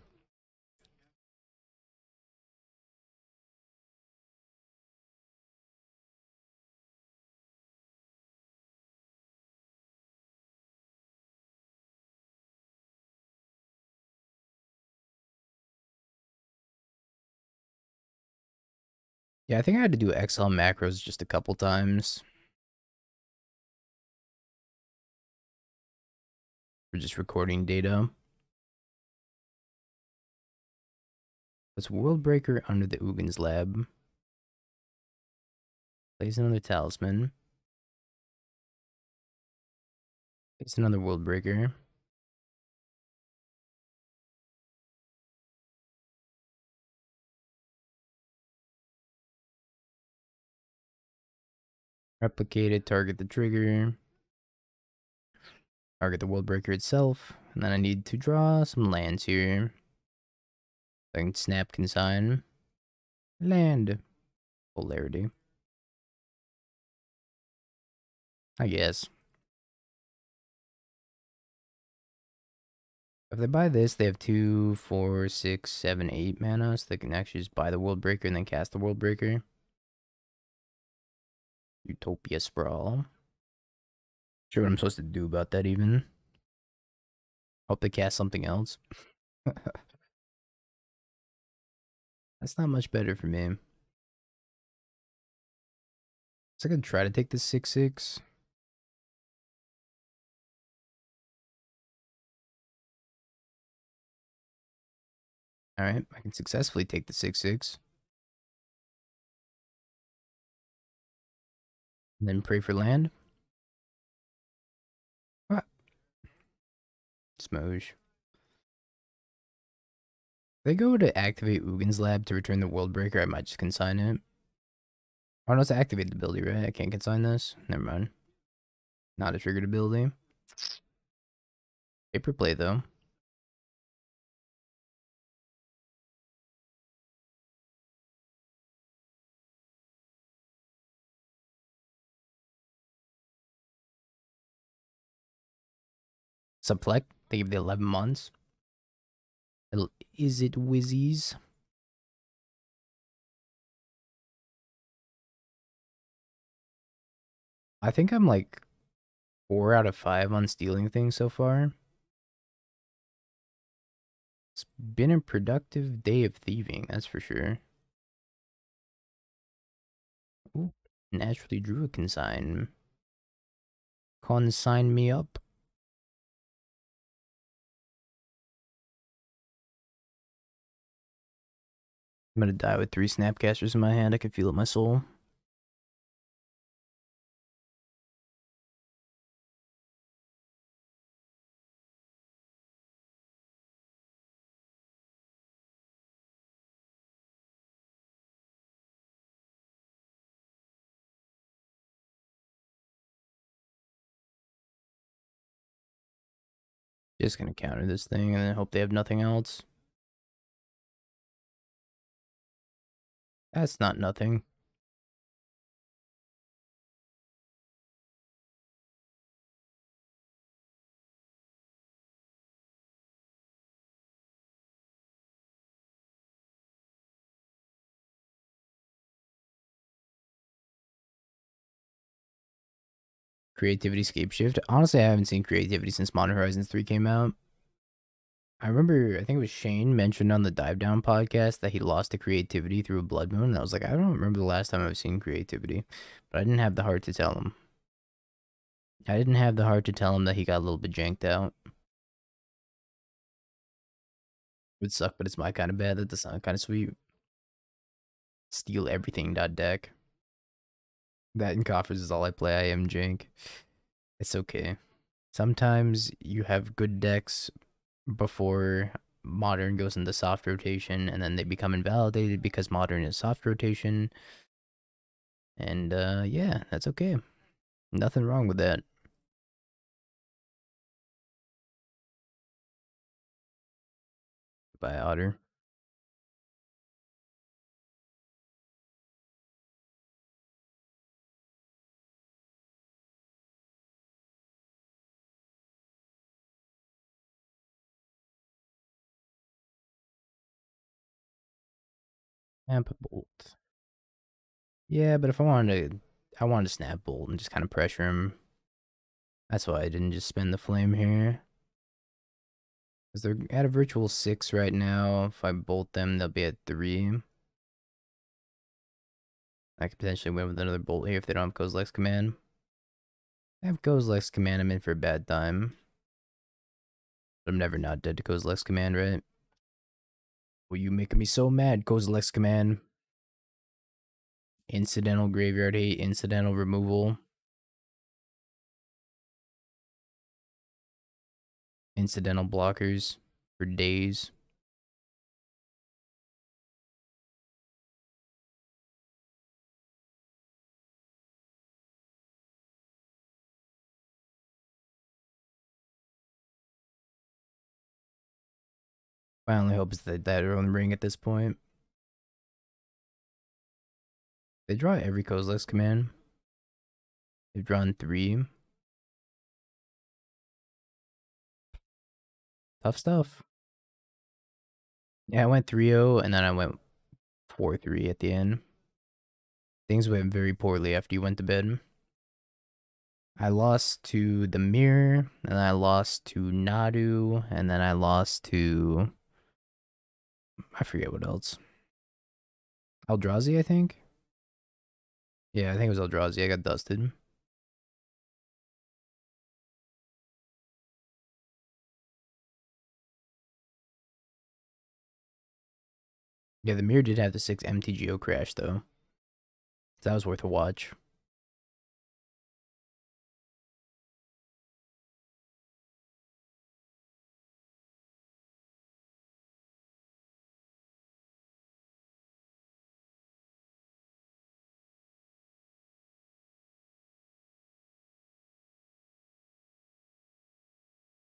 Yeah, I think I had to do Excel macros just a couple times for just recording data. Let's World Breaker under the Ugin's lab. Place another talisman. Place another World Breaker. Replicate it, target the trigger. Target the World Breaker itself. And then I need to draw some lands here. So I can snap consign. Land. Polarity. I guess. If they buy this, they have 2, 4, 6, 7, 8 mana, so they can actually just buy the World Breaker and then cast the World Breaker. Utopia Sprawl. Sure what I'm supposed to do about that even. Hope they cast something else. That's not much better for me. So I could try to take the 6/6. Alright, I can successfully take the 6/6. And then pray for land. Ah, Smoge. If they go to activate Ugin's lab to return the World Breaker, I might just consign it. Oh no, it's activate the ability, right? I can't consign this. Never mind. Not a triggered ability. Paper play though. Subplect. They give the 11 months. Little Izzet Wizzies. I think I'm like 4 out of 5 on stealing things so far. It's been a productive day of thieving, that's for sure. Ooh, naturally drew a consign. Consign me up. I'm gonna die with 3 Snapcasters in my hand. I can feel it in my soul. Just gonna counter this thing and then hope they have nothing else. That's not nothing. Creativity Scape Shift. Honestly, I haven't seen Creativity since Modern Horizons 3 came out. I remember, I think it was Shane mentioned on the Dive Down podcast that he lost to Creativity through a Blood Moon. And I was like, I don't remember the last time I've seen Creativity. But I didn't have the heart to tell him. I didn't have the heart to tell him that he got a little bit janked out. It would suck, but it's my kind of bad. That does sound kind of sweet. Steal everything. Deck. That and coffers is all I play. I am jank. It's okay. Sometimes you have good decks before modern goes into soft rotation, and then they become invalidated because modern is soft rotation. And yeah, that's okay. Nothing wrong with that. By Otter. Snap Bolt. Yeah, but if I wanted to snap Bolt and just kind of pressure him. That's why I didn't just spend the flame here. Because they're at a virtual 6 right now. If I bolt them, they'll be at 3. I could potentially win with another bolt here if they don't have Kozilek's Command. I have Kozilek's Command, I'm in for a bad time. But I'm never not dead to Kozilek's Command, right? Well, you making me so mad, Kozilek's Command. Incidental Graveyard Hate, incidental removal. Incidental blockers for days. My only hope is that they're on the ring at this point. They draw every Kozilek's Command. They've drawn 3. Tough stuff. Yeah, I went 3-0, and then I went 4-3 at the end. Things went very poorly after you went to bed. I lost to the Mirror, and I lost to Nadu, and then I lost to... I forget what else. Eldrazi, I think? Yeah, I think it was Eldrazi. I got dusted. Yeah, the Mirror did have the 6 MTGO crash, though. That was worth a watch.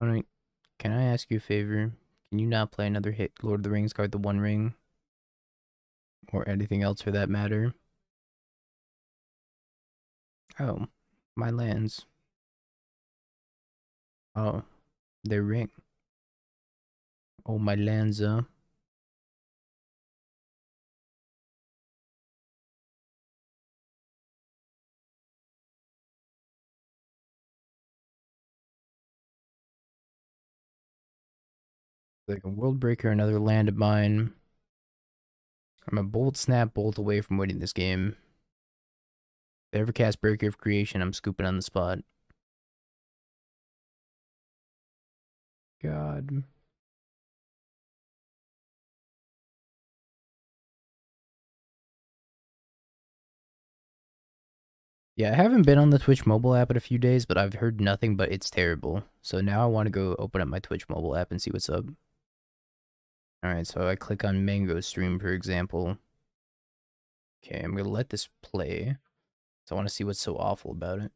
Alright, can I ask you a favor? Can you not play another hit Lord of the Rings card, the One Ring? Or anything else for that matter? Oh, my lands. Oh, their ring. Oh, my lands, like a World Breaker, another land of mine. I'm a Bolt Snap Bolt away from winning this game. If I ever cast Breaker of Creation, I'm scooping on the spot. God. Yeah, I haven't been on the Twitch mobile app in a few days, but I've heard nothing but it's terrible. So now I want to go open up my Twitch mobile app and see what's up. Alright, so I click on Mango Stream, for example. Okay, I'm gonna let this play. So I want to see what's so awful about it.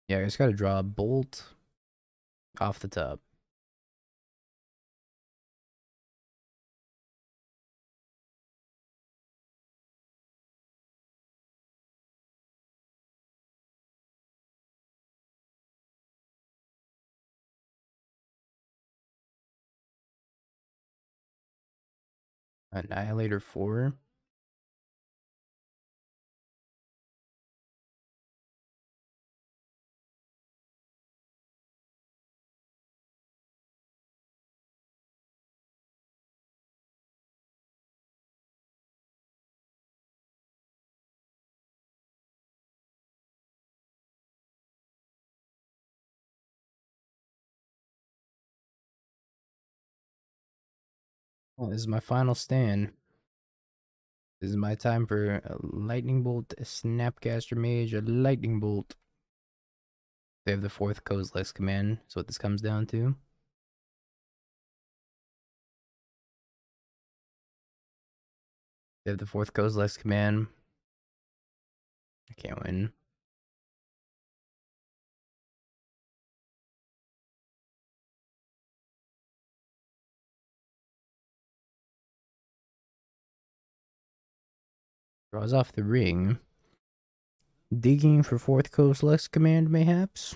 Yeah, I just gotta draw a bolt off the top. Annihilator 4. Well, this is my final stand. This is my time for a lightning bolt, a snapcaster mage, a lightning bolt. They have the fourth Kozilek's command, is what this comes down to. They have the fourth Kozilek's command. I can't win. Draws off the ring. Digging for fourth Kozilek's command, mayhaps?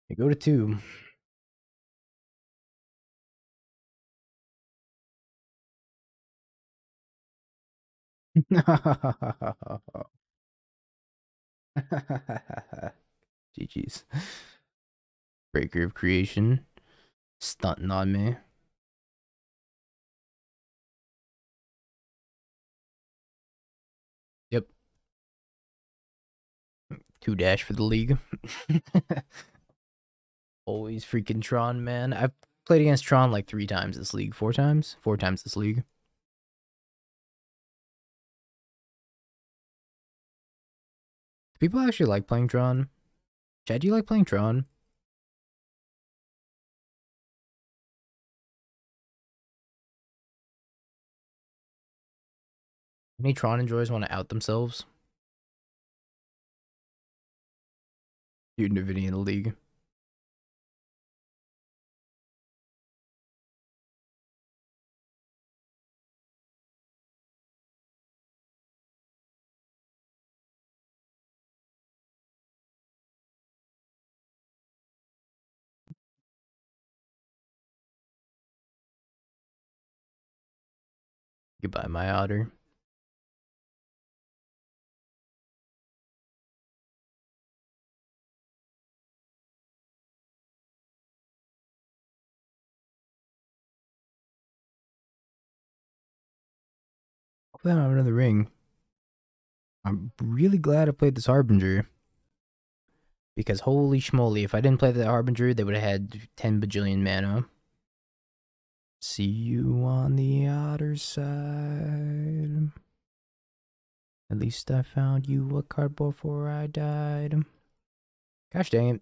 They go to 2. GG's. Breaker of Creation. Stunting on me. Yep. 2 dash for the league. Always freaking Tron, man. I've played against Tron like 3 times this league. 4 times? 4 times this league. Do people actually like playing Tron? Chad, do you like playing Tron? Any Tron enjoyers want to out themselves? You Nvidia in the league. Goodbye, my Otter. Hopefully I don't have another ring. I'm really glad I played this Harbinger. Because holy schmoly, if I didn't play the Harbinger, they would have had 10 bajillion mana. See you on the other side. At least I found you a card before I died. Gosh dang it.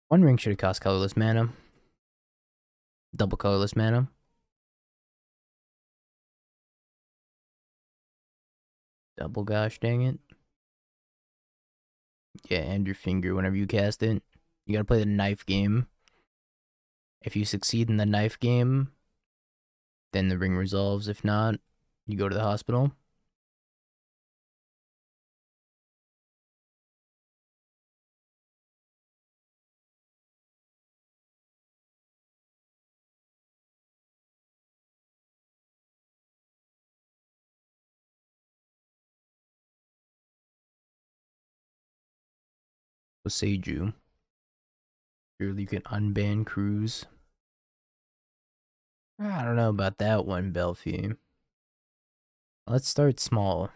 One ring should have cost colorless mana. Double colorless mana. Double gosh dang it. Yeah, and your finger whenever you cast it. You gotta play the knife game. If you succeed in the knife game, then the ring resolves. If not, you go to the hospital. Seiju. Surely you can unban Cruz. I don't know about that one, Belfie. Let's start small.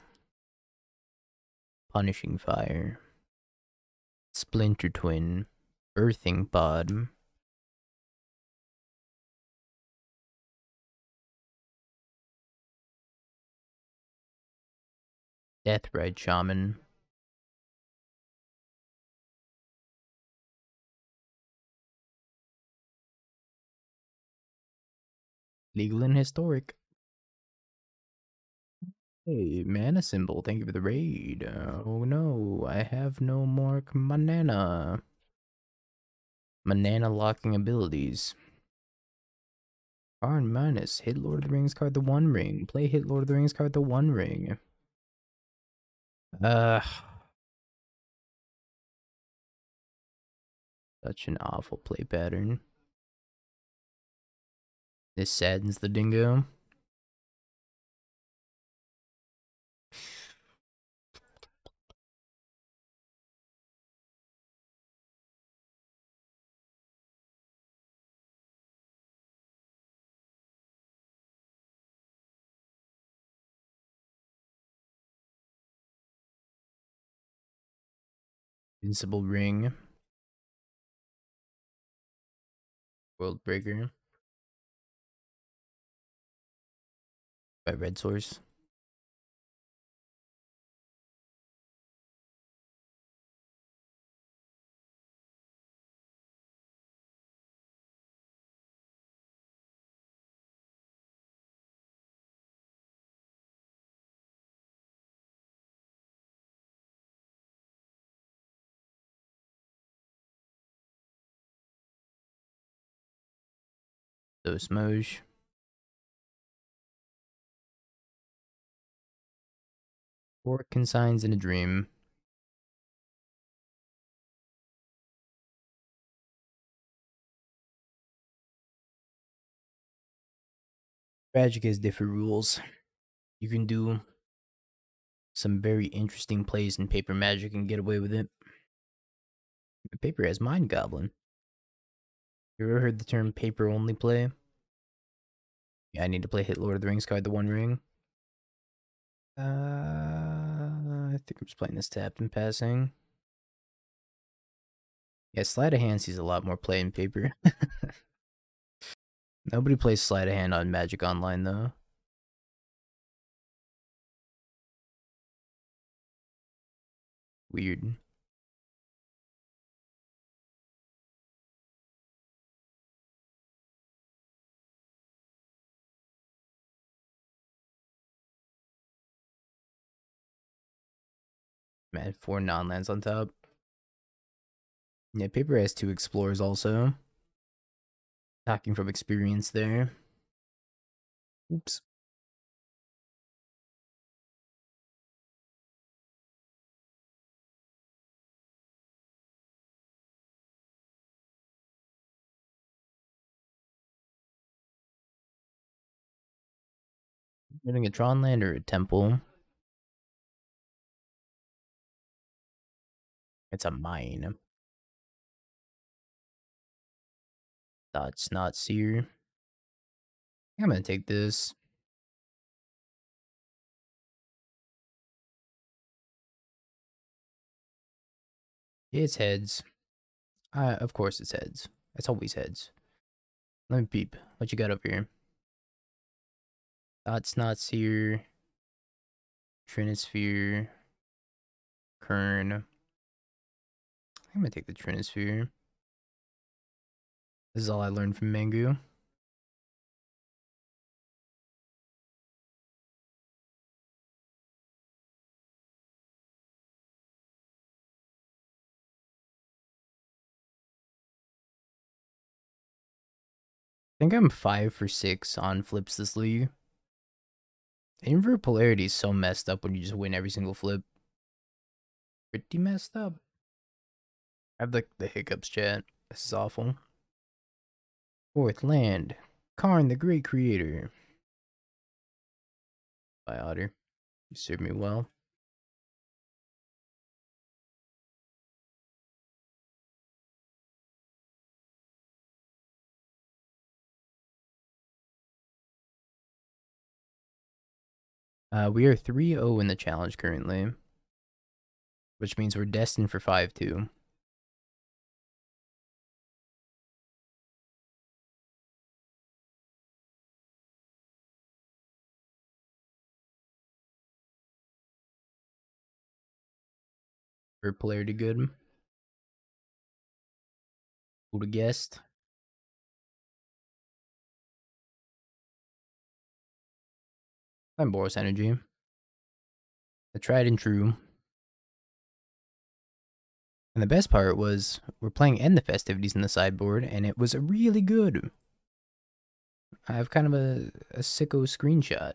Punishing Fire. Splinter Twin. Earthing Pod. Deathrite Shaman. Legal and Historic. Hey, mana symbol, thank you for the raid. Oh no, I have no more manana. Manana locking abilities. Barn minus. Hit Lord of the Rings card the One Ring. Play hit Lord of the Rings card the One Ring. Such an awful play pattern. This saddens the dingo. Invincible ring. World breaker. By red source. So Smosh. Four consigns in a dream. Magic has different rules. You can do some very interesting plays in paper magic and get away with it. The paper has Mind Goblin. You ever heard the term paper only play? Yeah, I need to play hit Lord of the Rings card, the One Ring. I think I'm just playing this tapped and passing. Yeah, sleight of hand sees a lot more play in paper. Nobody plays sleight of hand on Magic Online though. Weird. Man, 4 non-lands on top. Yeah, paper has 2 explorers also. Talking from experience there. Oops. Getting a Tron land or a temple. It's a mine. That's not seer. I'm gonna take this. It's heads. Of course it's heads. It's always heads. Let me peep. What you got over here? That's not seer. Trinisphere. Kern. I'm gonna take the Trinisphere. This is all I learned from Mangu. I think I'm 5 for 6 on flips this league. Invert polarity is so messed up when you just win every single flip. Pretty messed up. I have the hiccups, chat. This is awful. Fourth land. Karn the Great Creator. By Otter. You served me well. We are 3-0 in the challenge currently, which means we're destined for 5-2. For polarity good. Who to guessed? I'm Boros Energy. The tried and true. And the best part was we're playing End the Festivities in the sideboard, and it was really good. I have kind of a sicko screenshot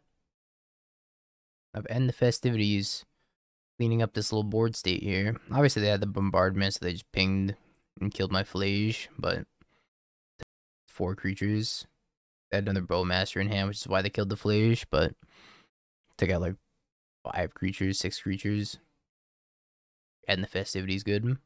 of End the Festivities cleaning up this little board state here. Obviously, they had the bombardment, so they just pinged and killed my Flage, but 4 creatures. They had another Bowmaster in hand, which is why they killed the Flash, but took out like 5 creatures, 6 creatures. And the festivity's good.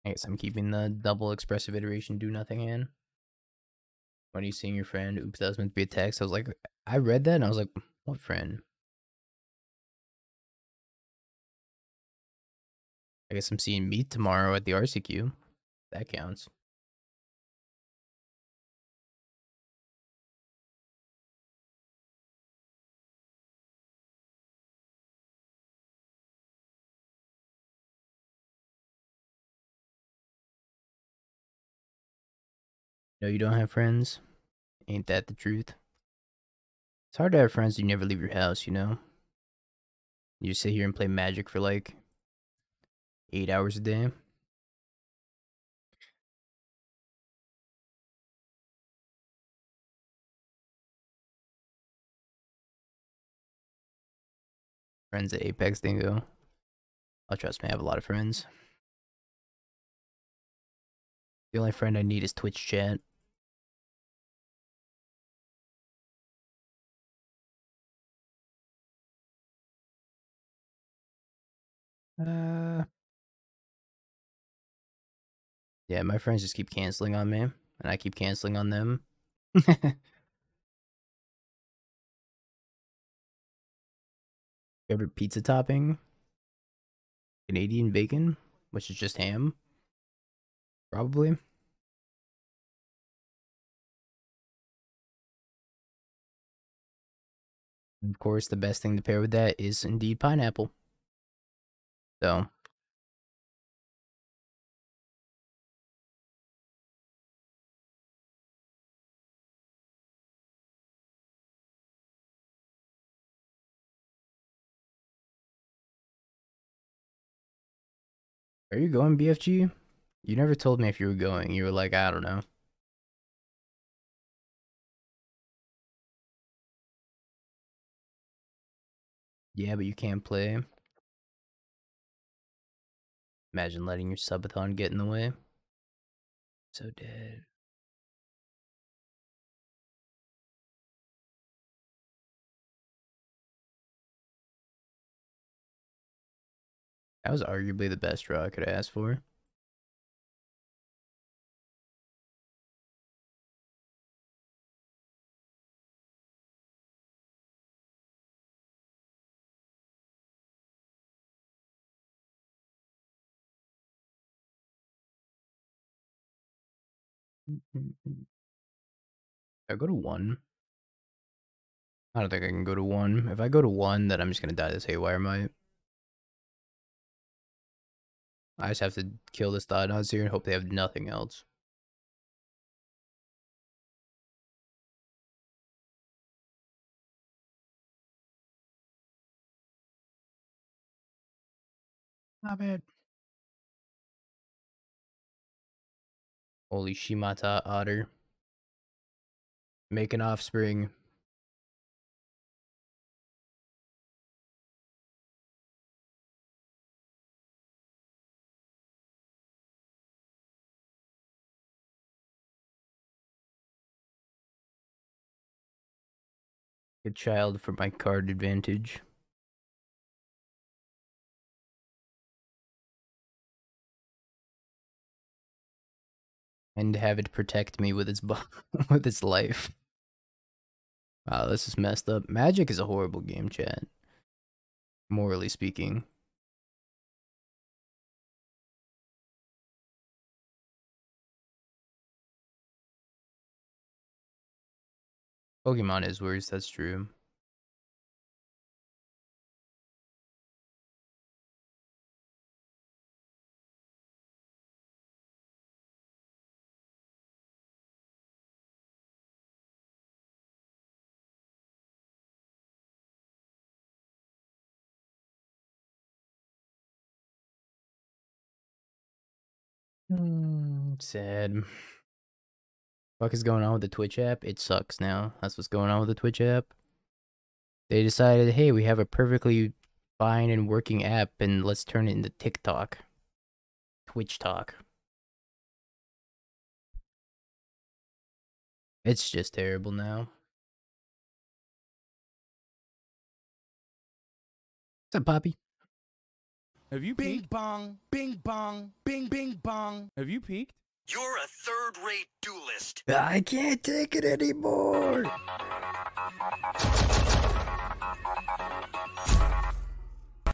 I guess I'm keeping the double expressive iteration do nothing in. When you seeing your friend, oops, that was meant to be a text. I was like, I read that and I was like, what friend? I guess I'm seeing Meat tomorrow at the RCQ. That counts. No, you don't have friends? Ain't that the truth? It's hard to have friends you never leave your house, you know? You just sit here and play Magic for like 8 hours a day. Friends at Apex Dingo. Oh, trust me, I have a lot of friends. The only friend I need is Twitch chat. Uh, yeah, my friends just keep canceling on me, and I keep canceling on them. Favorite pizza topping? Canadian bacon, which is just ham, probably. Of course, the best thing to pair with that is indeed pineapple. So, are you going BFG? You never told me if you were going. You were like, I don't know. Yeah, but you can't play. Imagine letting your subathon get in the way. So dead. That was arguably the best draw I could ask for. I go to 1. I don't think I can go to 1. If I go to 1, then I'm just gonna die this Haywire Might. I just have to kill this Thought here and hope they have nothing else. Not bad. Holy Shimata Otter. Make an offspring. Good child for my card advantage. And have it protect me with its with its life. Wow, this is messed up. Magic is a horrible game, chat. Morally speaking. Pokemon is worse, that's true. Sad. Fuck is going on with the Twitch app? It sucks now. That's what's going on with the Twitch app. They decided, hey, we have a perfectly fine and working app, and let's turn it into TikTok. Twitch talk. It's just terrible now. What's up, Poppy? Have you Bing peeked? bong, bing bong, bing bing bong. Have you peeked? You're a third-rate duelist. I can't take it anymore.